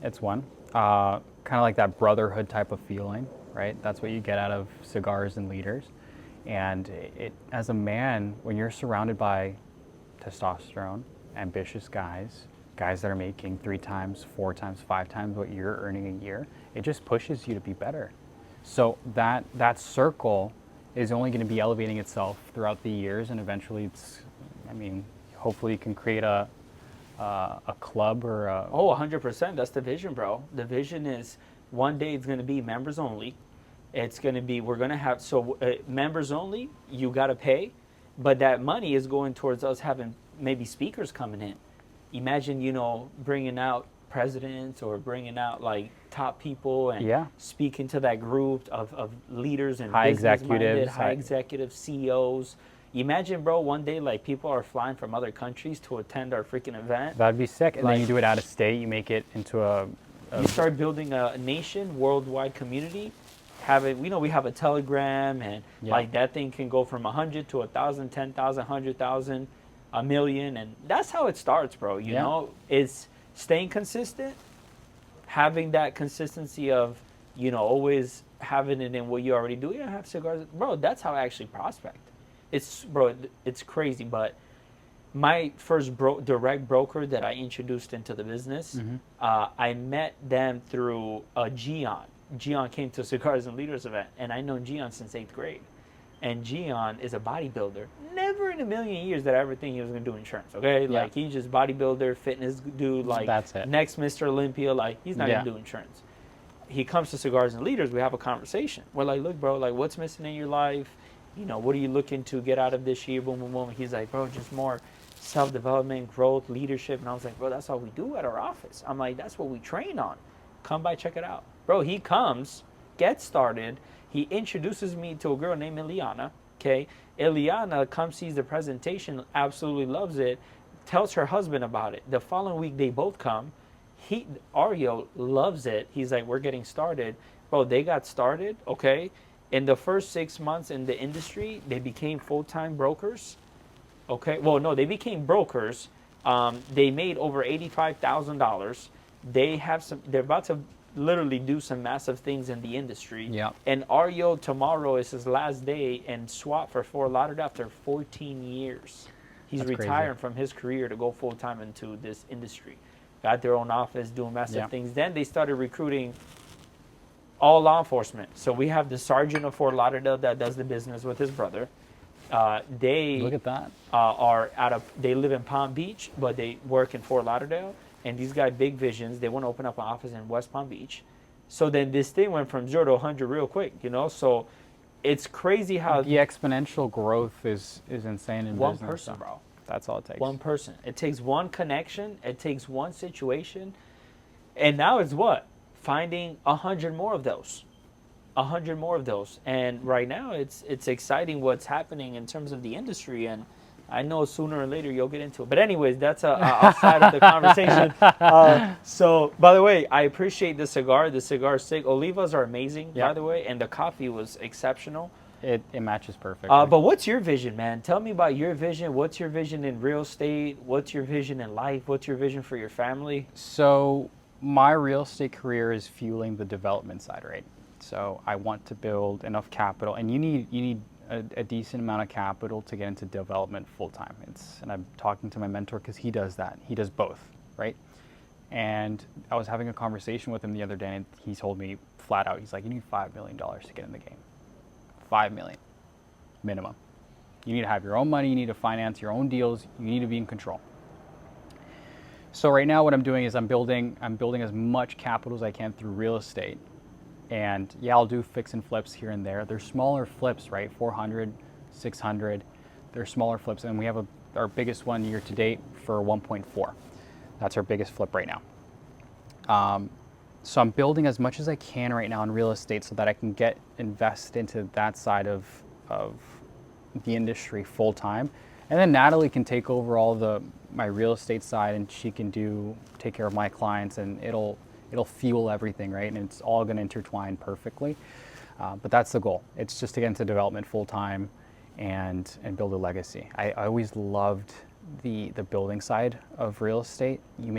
It's one. Kind of like that brotherhood type of feeling, right? That's what you get out of Cigars and Leaders. And it, as a man, when you're surrounded by testosterone, ambitious guys that are making 3 times, 4 times, 5 times what you're earning a year, it just pushes you to be better. So that circle is only going to be elevating itself throughout the years, and eventually it's, I mean, hopefully you can create a club or a... Oh, 100%. That's the vision, bro. The vision is one day it's going to be members only. It's going to be, we're going to have, so members only, you got to pay, but that money is going towards us having maybe speakers coming in. Imagine, you know, bringing out presidents or bringing out like top people and Yeah. speaking to that group of leaders and High business-minded, executives, high executives, CEOs. Imagine, bro, one day like people are flying from other countries to attend our freaking event. That'd be sick. And Like- then you do it out of state, you make it into a You start building a nation, worldwide community. Have it, you know, we have a Telegram, and Yeah. like that thing can go from 100 to 1,000, 10,000, 100,000, a million, and that's how it starts, bro. You Yeah. know, it's staying consistent, having that consistency of, you know, always having it in what you already do. Yeah, have cigars, bro. That's how I actually prospect. It's crazy, but my first direct broker that I introduced into the business, I met them through Gian. Gian came to Cigars and Leaders event, and I known Gian since 8th grade. And Gian is a bodybuilder. Never in a million years did I ever think he was going to do insurance, okay? Yeah. Like, he's just bodybuilder, fitness dude, like, That's it. next Mr. Olympia, like, he's not Yeah. going to do insurance. He comes to Cigars and Leaders, we have a conversation. We're like, look, bro, like, what's missing in your life? You know, what are you looking to get out of this year? Boom, boom, boom. He's like, bro, just more self-development, growth, leadership. And I was like, bro, that's all we do at our office. I'm like, that's what we train on. Come by, check it out. Bro, he comes, gets started. He introduces me to a girl named Eliana, okay? Eliana comes, sees the presentation, absolutely loves it, tells her husband about it. The following week, they both come. Ario loves it. He's like, we're getting started. Bro, they got started, okay? In the first 6 months in the industry, they became full-time brokers. Okay, well, no, they became brokers. They made over $85,000. They're about to literally do some massive things in the industry. Yeah. And Ario tomorrow is his last day and swap for Fort Lauderdale after 14 years. He's That's retiring crazy. from his career to go full-time into this industry. Got their own office, doing massive things. Then they started recruiting all law enforcement. So we have the sergeant of Fort Lauderdale that does the business with his brother. They Look at that. they live in Palm Beach, but they work in Fort Lauderdale. And these guys, big visions. They want to open up an office in West Palm Beach. So then this thing went from 0 to 100 real quick, you know. So it's crazy how The exponential growth is insane in one business. person, so. bro. That's all it takes. One person. It takes one connection. It takes one situation. And now it's what? Finding 100 more of those. 100 more of those. And right now it's exciting what's happening in terms of the industry. And I know sooner or later you'll get into it. But anyways, that's outside of the conversation. So, by the way, I appreciate the cigar. The cigar is sick. Olivas are amazing, by the way. And the coffee was exceptional. It matches perfectly. But what's your vision, man? Tell me about your vision. What's your vision in real estate? What's your vision in life? What's your vision for your family? So my real estate career is fueling the development side, right? So I want to build enough capital, and you need a decent amount of capital to get into development full time. And I'm talking to my mentor because he does that. He does both, right? And I was having a conversation with him the other day, and he told me flat out, he's like, you need $5 million to get in the game. 5 million minimum. You need to have your own money, you need to finance your own deals, you need to be in control. So right now what I'm doing is I'm building as much capital as I can through real estate. And yeah, I'll do fix and flips here and there. They're smaller flips, right? 400, 600. They're smaller flips, and we have our biggest one year to date for 1.4. That's our biggest flip right now. So I'm building as much as I can right now in real estate so that I can invest into that side of the industry full time. And then Natalie can take over all my real estate side, and she can take care of my clients, and it'll fuel everything, right? And it's all going to intertwine perfectly. But that's the goal. It's just to get into development full time and build a legacy. I always loved the building side of real estate. You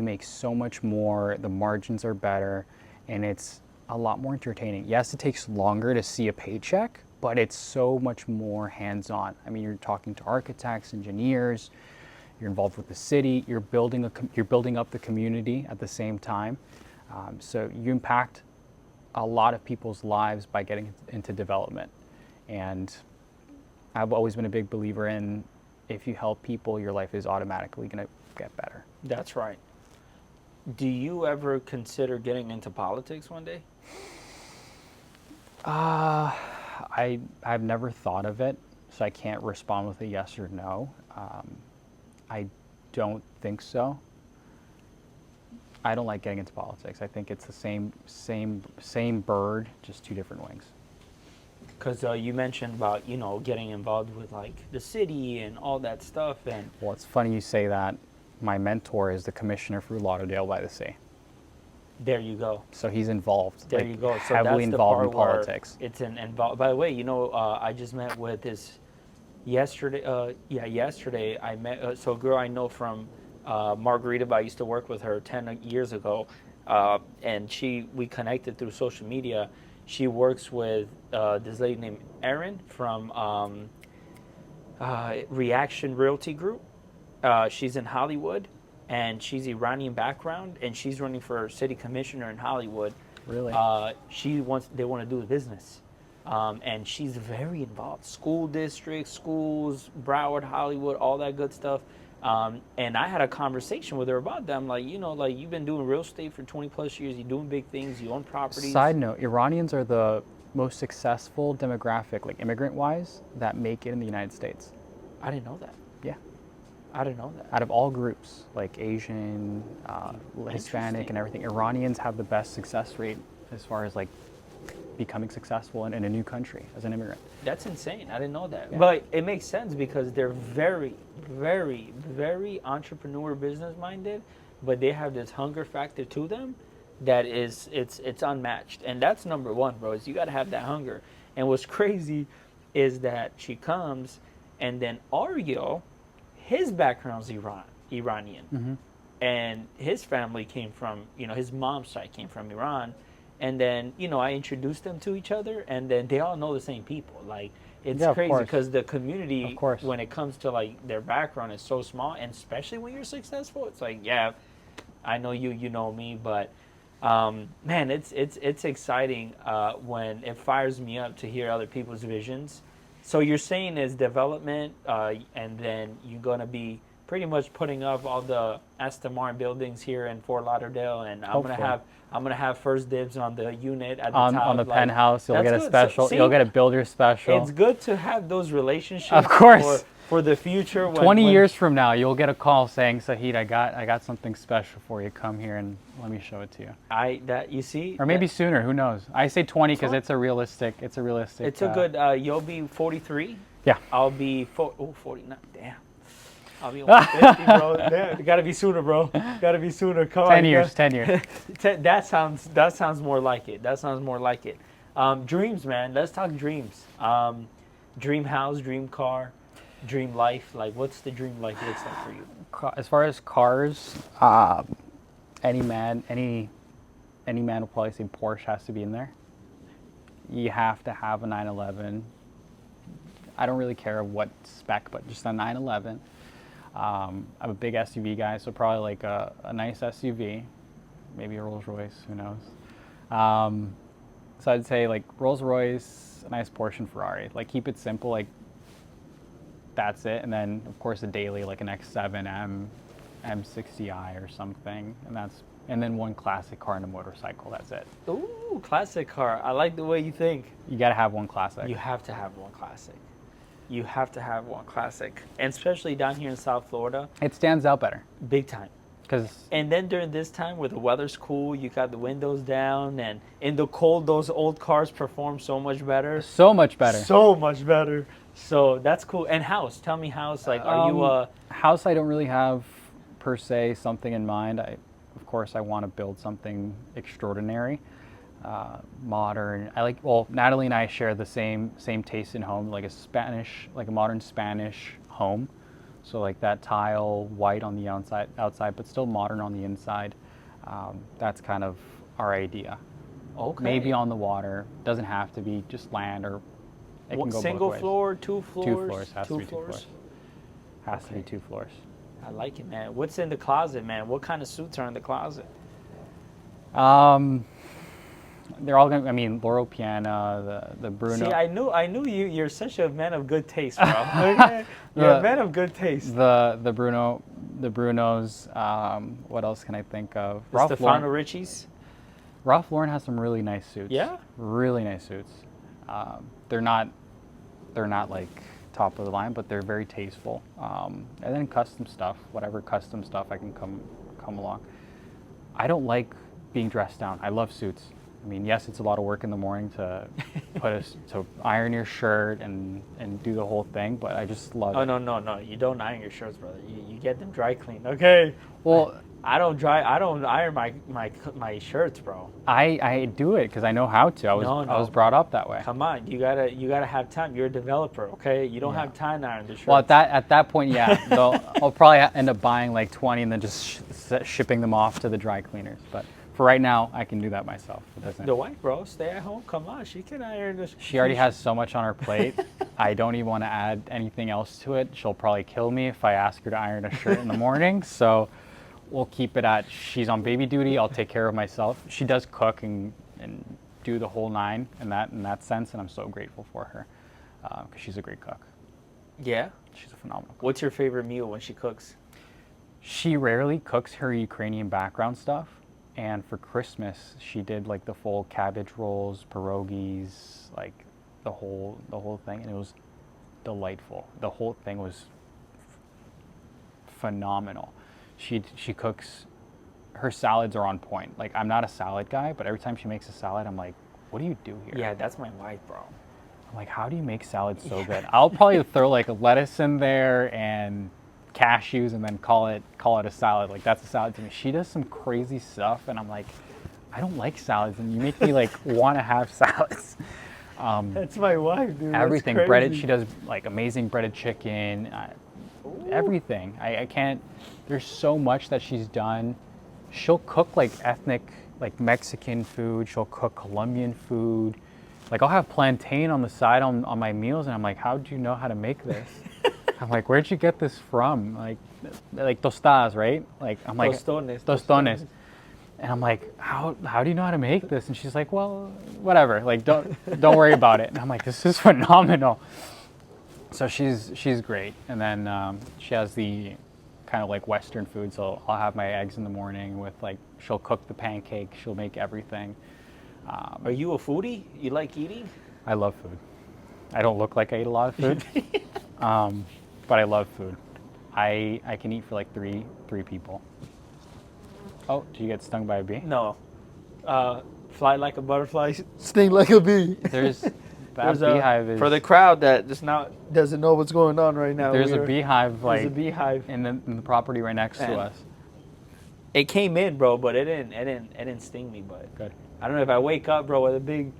make so much more, the margins are better, and it's a lot more entertaining. Yes, it takes longer to see a paycheck, but it's so much more hands-on. I mean, you're talking to architects, engineers, you're involved with the city, you're building up the community at the same time. So you impact a lot of people's lives by getting into development. And I've always been a big believer in, if you help people, your life is automatically going to get better. That's right. Do you ever consider getting into politics one day? I've never thought of it, so I can't respond with a yes or no. I don't think so. I don't like getting into politics. I think it's the same bird, just two different wings. Because you mentioned about, getting involved with like the city and all that stuff. And well, it's funny you say that. My mentor is the commissioner for Lauderdale by the Sea. There you go. So he's involved. There you go. So heavily that's involved in the part politics. It's involved. By the way, I just met with this yesterday. Yesterday I met. So a girl I know from Margarita, but I used to work with her 10 years ago, and we connected through social media. She works with this lady named Erin from Reaction Realty Group. She's in Hollywood, and she's Iranian background, and she's running for city commissioner in Hollywood. Really? They want to do a business, and she's very involved. School districts, schools, Broward, Hollywood, all that good stuff. And I had a conversation with her about that. I'm like, you've been doing real estate for 20 plus years. You're doing big things. You own properties. Side note, Iranians are the most successful demographic, like immigrant-wise, that make it in the United States. I didn't know that. Yeah. I didn't know that. Out of all groups, like Asian, Hispanic, and everything, Iranians have the best success rate as far as like becoming successful in a new country as an immigrant. That's insane. I didn't know that. Yeah. But it makes sense because they're very, very, very entrepreneur business minded, but they have this hunger factor to them that is it's unmatched. And that's number one, bro, is you got to have that hunger. And what's crazy is that she comes, and then Ariel, his background's Iranian. Mm-hmm. And his family came from, his mom's side came from Iran. And then, I introduced them to each other, and then they all know the same people. Like, it's crazy because the community, when it comes to like their background, is so small, and especially when you're successful, it's like, yeah, I know you, you know me, but man, it's exciting when it fires me up to hear other people's visions. So you're saying is development, and then you're gonna be pretty much putting up all the Aston Martin buildings here in Fort Lauderdale, and I'm gonna have first dibs on the unit at the top. On the penthouse, you'll get a good. special. So, see, you'll get a builder special. It's good to have those relationships. Of course. for the future. 20 years from now, you'll get a call saying, Sahid, I got something special for you. Come here and let me show it to you. You see, or maybe sooner. Who knows? I say 20 because it's a realistic. It's a good. You'll be 43. Yeah. I'll be 49. Damn. I'll be almost 50, bro. Damn, it gotta be sooner, bro. Gotta be sooner. Come 10 on, years. 10 years. That sounds more like it. That sounds more like it. Dreams, man. Let's talk dreams. Dream house, dream car, dream life. Like, what's the dream life looks like for you? As far as cars, any man will probably say Porsche has to be in there. You have to have a 911. I don't really care what spec, but just a 911. I'm a big SUV guy, so probably like a nice SUV, maybe a Rolls Royce, who knows. So I'd say like Rolls Royce, a nice Porsche and Ferrari. Like keep it simple, like that's it. And then of course a daily, like an X7 M60i or something, and then one classic car and a motorcycle. That's it. Ooh, classic car. I like the way you think. You gotta have one classic. You have to have one classic. You have to have one classic, and especially down here in South Florida, it stands out better. Big time. And then during this time where the weather's cool, you got the windows down, and in the cold, those old cars perform so much better. So much better. So much better. So that's cool. And house, tell me house. Like, are you a house? I don't really have per se something in mind. Of course, I want to build something extraordinary. Modern. Natalie and I share the same taste in home, like a modern Spanish home. So like that tile, white on the outside, but still modern on the inside. That's kind of our idea. Okay. Maybe on the water. Doesn't have to be just land, or it can go single both ways. Floor, 2 floors. 2 floors. Has to be 2 floors. Has to be 2 floors. I like it, man. What's in the closet, man? What kind of suits are in the closet? They're all gonna. I mean, Loro Piana, the Bruno. See, I knew you. You're such a man of good taste, bro. Okay? You're a man of good taste. The Brunos. What else can I think of? Stefano Ricci's. Ralph Lauren has some really nice suits. Yeah. Really nice suits. They're not like top of the line, but they're very tasteful. And then custom stuff, whatever custom stuff I can come along. I don't like being dressed down. I love suits. I mean, yes, it's a lot of work in the morning to to iron your shirt and do the whole thing, but I just love it. Oh no! You don't iron your shirts, brother. You get them dry cleaned, okay? Well, I don't iron my shirts, bro. I do it because I know how to. I was brought up that way. Come on, you gotta have time. You're a developer, okay? You don't have time to iron the shirts. Well, at that point, yeah, I'll probably end up buying like 20 and then just shipping them off to the dry cleaners, but. For right now, I can do that myself. The wife, bro, stay at home. Come on, she can iron this. She already has so much on her plate. I don't even want to add anything else to it. She'll probably kill me if I ask her to iron a shirt in the morning. So we'll keep it at she's on baby duty. I'll take care of myself. She does cook and do the whole nine in that sense, and I'm so grateful for her because she's a great cook. Yeah, she's a phenomenal cook. What's your favorite meal when she cooks? She rarely cooks her Ukrainian background stuff. And for Christmas, she did like the full cabbage rolls, pierogies, like the whole thing, and it was delightful. The whole thing was phenomenal. She cooks. Her salads are on point. Like I'm not a salad guy, but every time she makes a salad, I'm like, what do you do here? Yeah, that's my wife, bro. I'm like, how do you make salad so good? I'll probably throw like a lettuce in there and cashews and then call it a salad. Like that's a salad to me. She does some crazy stuff and I'm like, I don't like salads and you make me like want to have salads. That's my wife, dude. Everything breaded. She does like amazing breaded chicken. Everything. I can't. There's so much that she's done. She'll cook like ethnic, like Mexican food. She'll cook Colombian food. Like I'll have plantain on the side on my meals and I'm like, how do you know how to make this? I'm like, where'd you get this from? Like tostadas, right? Like I'm like tostones. And I'm like, how do you know how to make this? And she's like, well, whatever. Like don't worry about it. And I'm like, this is phenomenal. So she's great. And then she has the kind of like Western food. So I'll have my eggs in the morning with like she'll cook the pancake. She'll make everything. Are you a foodie? You like eating? I love food. I don't look like I eat a lot of food. but I love food. I can eat for like three people. Oh, did you get stung by a bee? No. Fly like a butterfly, sting like a bee. There's that beehive is for the crowd that just now doesn't know what's going on right now. there's a beehive There's a like beehive. in the property right next to And us. It came in, bro, but it didn't sting me. But Good. I don't know if I wake up, bro, with a big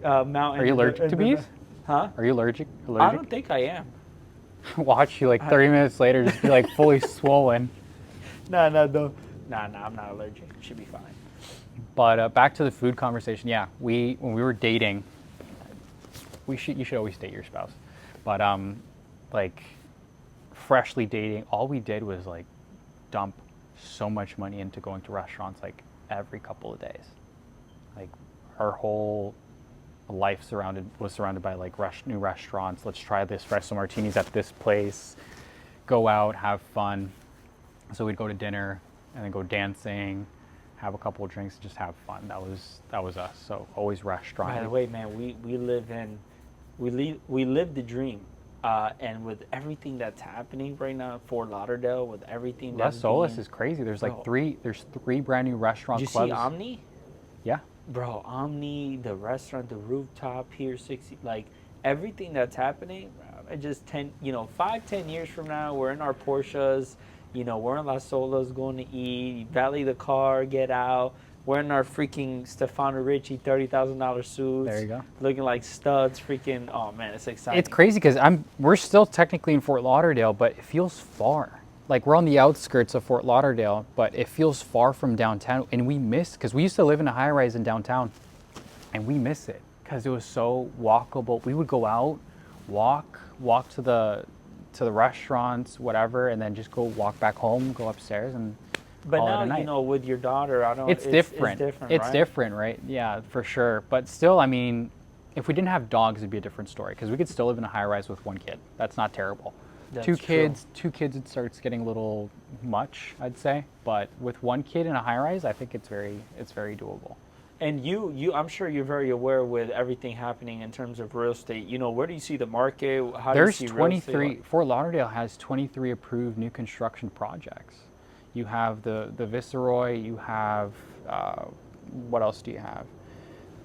mountain. Are you allergic to bees? Huh? Are you allergic? I don't think I am. Watch you like 30 minutes later just be like fully swollen. Nah, I'm not allergic. Should be fine. But back to the food conversation. Yeah, when we were dating, you should always date your spouse. But like freshly dating, all we did was like dump so much money into going to restaurants like every couple of days. Like our whole life was surrounded by like new restaurants. Let's try this espresso martinis at this place. Go out, have fun. So we'd go to dinner and then go dancing, have a couple of drinks, and just have fun. That was us. So always restaurant. By the way, man, we live the dream. And with everything that's happening right now in Fort Lauderdale, with everything Las Olas is crazy. There's like three brand new restaurant clubs. clubs. Did you see Omni? Yeah. Bro, Omni, the restaurant, the rooftop here, 60, like everything that's happening. It just 5-10 years from now, we're in our Porsches, we're in Las Olas going to eat, valet the car, get out. We're in our freaking Stefano Ricci $30,000 suits. There you go. Looking like studs, freaking. Oh man, it's exciting. It's crazy because we're still technically in Fort Lauderdale, but it feels far. Like we're on the outskirts of Fort Lauderdale, but it feels far from downtown, and we miss because we used to live in a high-rise in downtown, and we miss it because it was so walkable. We would go out, walk to the restaurants, whatever, and then just go walk back home, go upstairs, and. But now, with your daughter, It's different. It's right? different, right? Yeah, for sure. But still, I mean, if we didn't have dogs, it'd be a different story because we could still live in a high-rise with one kid. That's not terrible. That's two kids, true. it starts getting a little much, I'd say. But with one kid in a high-rise, I think it's very doable. And I'm sure you're very aware with everything happening in terms of real estate. Where do you see the market? How do you see real estate? 23. Fort Lauderdale has 23 approved new construction projects. You have the Viceroy. You have what else do you have?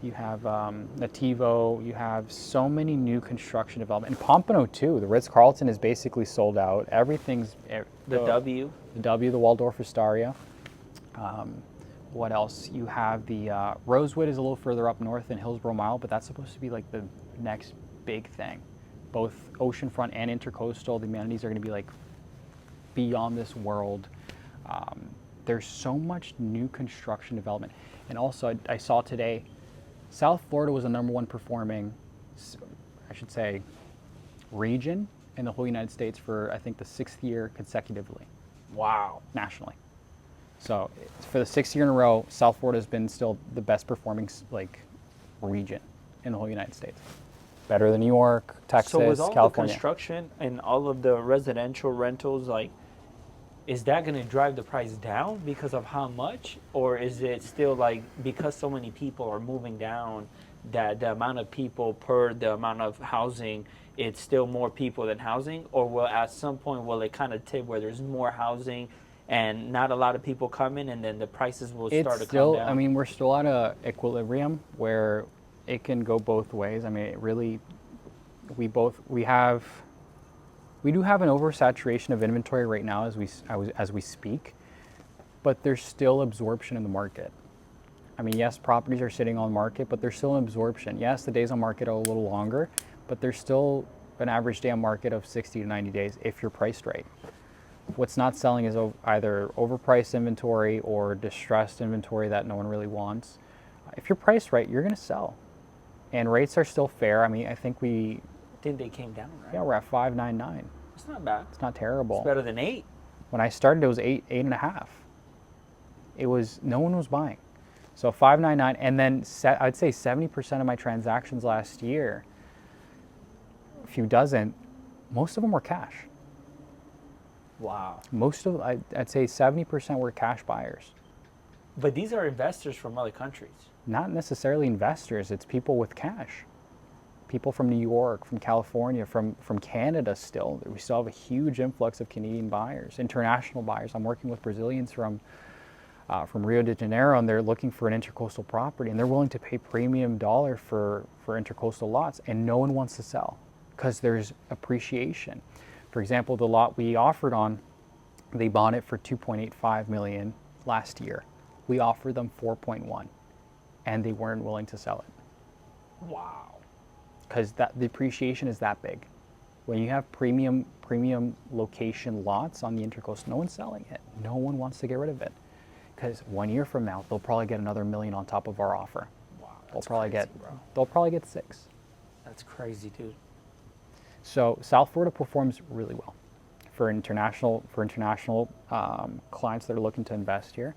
You have Nativo. You have so many new construction development. And Pompano too. The Ritz-Carlton is basically sold out. Everything's the W, the Waldorf Astoria. What else? You have the Rosewood is a little further up north in Hillsborough Mile, but that's supposed to be like the next big thing. Both oceanfront and intercoastal. The amenities are going to be like beyond this world. There's so much new construction development. And also, I saw today, South Florida was the #1 performing, I should say, region in the whole United States for, I think, the 6th year consecutively. Wow. Nationally. So for the 6th year in a row, South Florida has been still the best performing region in the whole United States. Better than New York, Texas, so with all California. the construction and all of the residential rentals, is that going to drive the price down because of how much? Or is it still because so many people are moving down, that the amount of people per the amount of housing, it's still more people than housing? Or at some point, will it kind of tip where there's more housing and not a lot of people coming, and then the prices will start to come down? I mean, we're still at a equilibrium where it can go both ways. I mean, it really, we do have an oversaturation of inventory right now as we speak, but there's still absorption in the market. I mean, yes, properties are sitting on market, but there's still an absorption. Yes, the days on market are a little longer, but there's still an average day on market of 60 to 90 days if you're priced right. What's not selling is either overpriced inventory or distressed inventory that no one really wants. If you're priced right, you're going to sell. And rates are still fair. I mean, I think they came down, right? Yeah, we're at 5.99. It's not bad. It's not terrible. It's better than 8. When I started, it was 8.5. No one was buying. So 5.99, and then I'd say 70% of my transactions last year, a few dozen, most of them were cash. Wow. I'd say 70% were cash buyers. But these are investors from other countries. Not necessarily investors. It's people with cash. people from New York, from California, from Canada still. We still have a huge influx of Canadian buyers, international buyers. I'm working with Brazilians from Rio de Janeiro, and they're looking for an intercoastal property, and they're willing to pay premium dollar for intercoastal lots, and no one wants to sell because there's appreciation. For example, the lot we offered on, they bought it for 2.85 million last year. We offered them 4.1, and they weren't willing to sell it. Wow. Because the appreciation is that big. When you have premium location lots on the intercoast, no one's selling it. No one wants to get rid of it. Because 1 year from now, they'll probably get another million on top of our offer. Wow, They'll probably crazy, get bro. they'll probably get 6. That's crazy, dude. So South Florida performs really well for international clients that are looking to invest here.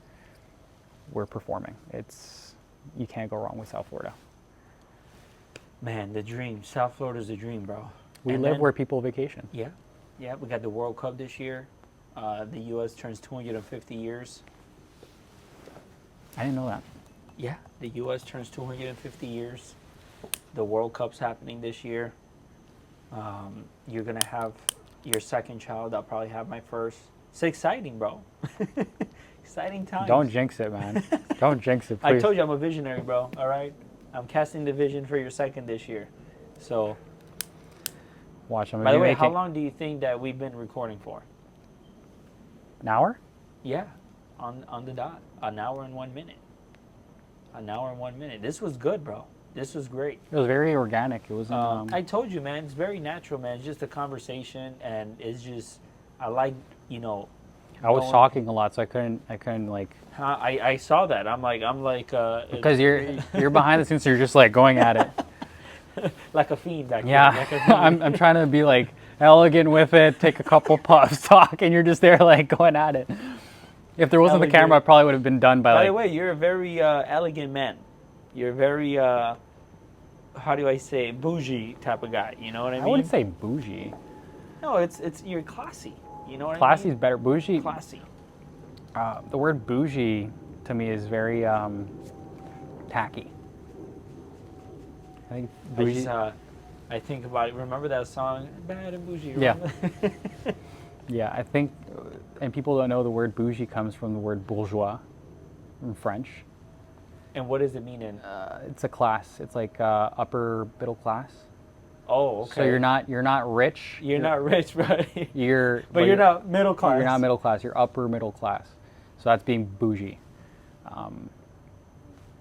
We're performing. You can't go wrong with South Florida. Man, the dream. South Florida's the dream, bro. We And live then- where people vacation. Yeah. Yeah, we got the World Cup this year. The U.S. turns 250 years. I didn't know that. Yeah, the U.S. turns 250 years. The World Cup's happening this year. You're going to have your second child. I'll probably have my first. It's exciting, bro. Exciting times. Don't jinx it, man. Don't jinx it, please. I told you I'm a visionary, bro. All right? I'm casting the vision for your second this year. So, Watch. I'm by the way, making how long do you think that we've been recording for? an hour? Yeah, on the dot. An hour and 1 minute. An hour and 1 minute. This was good, bro. This was great. It was very organic. It wasn't. I told you, man. It's very natural, man. It's just a conversation, and it's just I like, I was knowing- talking a lot, so I couldn't like. I saw that. I'm like Because you're behind the scenes, so you're just like going at it. like a fiend back Yeah, there. Like a fiend. I'm trying to be like elegant with it, take a couple puffs, talk, and you're just there like going at it. If there wasn't the Elegant. camera, I probably would have been done by By like. the way, you're a very elegant man. You're very how do I say, bougie type of guy. You know what I I mean? wouldn't say bougie. No, it's you're classy. You know what I Classy mean? is better. Bougie. Classy. The word bougie to me is very tacky. I think bougie. I think about it. Remember that song, Bad and Bougie? Yeah. Remember? Yeah, I think, and people don't know the word bougie comes from the word bourgeois in French. And what does it mean in? It's a class. It's like upper middle class. Oh, okay. So you're not rich. You're not rich, right? But You're not middle class. You're not middle class. You're upper middle class. So that's being bougie.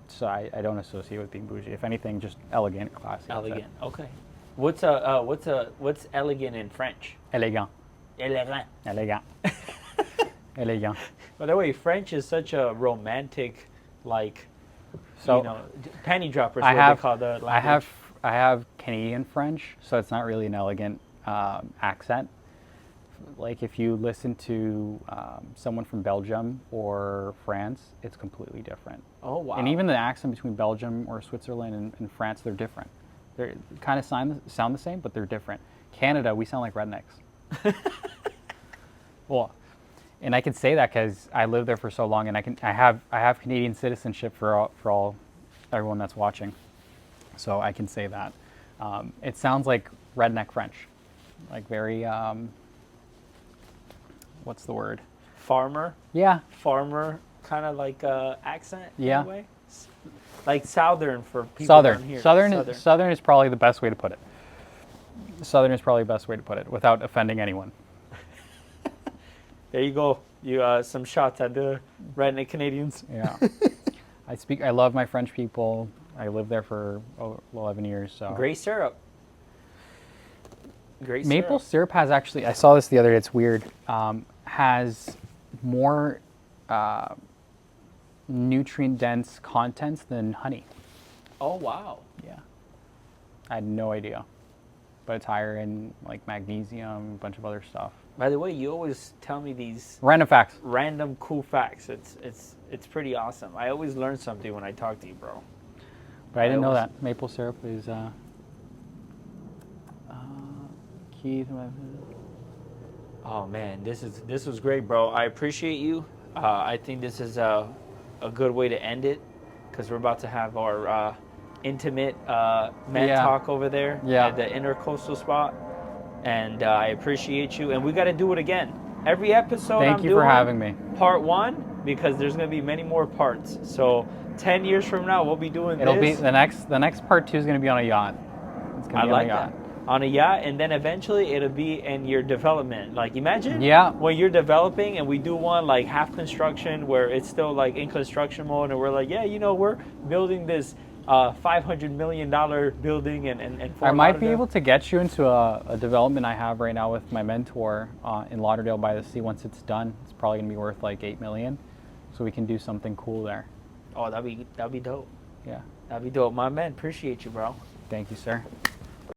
So I don't associate with being bougie. If anything, just elegant, classy. I'd say. Elegant. Okay. What's elegant in French? Élégant. Elegant. Élégant. Élégant. By the way, French is such a romantic, like, So panty droppers. I what have they call the language. I have Canadian French, so it's not really an elegant accent. Like if you listen to someone from Belgium or France, it's completely different. Oh wow. And even the accent between Belgium or Switzerland and France, they're different. They kind of sound the same, but they're different. Canada, we sound like rednecks. Well, and I can say that because I lived there for so long, and I have Canadian citizenship for everyone that's watching, so I can say that. It sounds like redneck French, like very what's the word? Farmer. Yeah, Farmer kind of like accent. Yeah. In a way. Like southern for people down here. Southern is probably the best way to put it. Southern is probably the best way to put it without offending anyone. There you go. You some shots at the redneck Canadians. Yeah. I love my French people. I lived there for 11 years. So Great syrup. Great maple syrup. syrup has actually, I saw this the other day, it's weird, has more nutrient dense contents than honey. Oh wow. Yeah. I had no idea. But it's higher in like magnesium, a bunch of other stuff. By the way, you always tell me these Random facts. random cool facts. It's pretty awesome. I always learn something when I talk to you, bro. But I didn't know always- that. Maple syrup is key to my... Oh man, this was great, bro. I appreciate you. I think this is a good way to end it because we're about to have our intimate men Yeah. talk over there Yeah. at the intercoastal spot. And I appreciate you. And we got to do it again. Every episode Thank I'm you doing, for having me. part one, because there's going to be many more parts. So 10 years from now, we'll be doing It'll be this. the next part 2 is going to be on a yacht. It's going I to be like on a yacht. that. On a yacht, and then eventually it'll be in your development. Like, imagine Yeah. when you're developing and we do one like half construction where it's still like in construction mode, and we're like, yeah, you know, we're building this $500 million building and I Fort might be Lauderdale. able to get you into a development I have right now with my mentor in Lauderdale by the Sea. Once it's done, it's probably going to be worth like $8 million. So we can do something cool there. Oh, that'd be dope. Yeah. That'd be dope. My man, appreciate you, bro. Thank you, sir.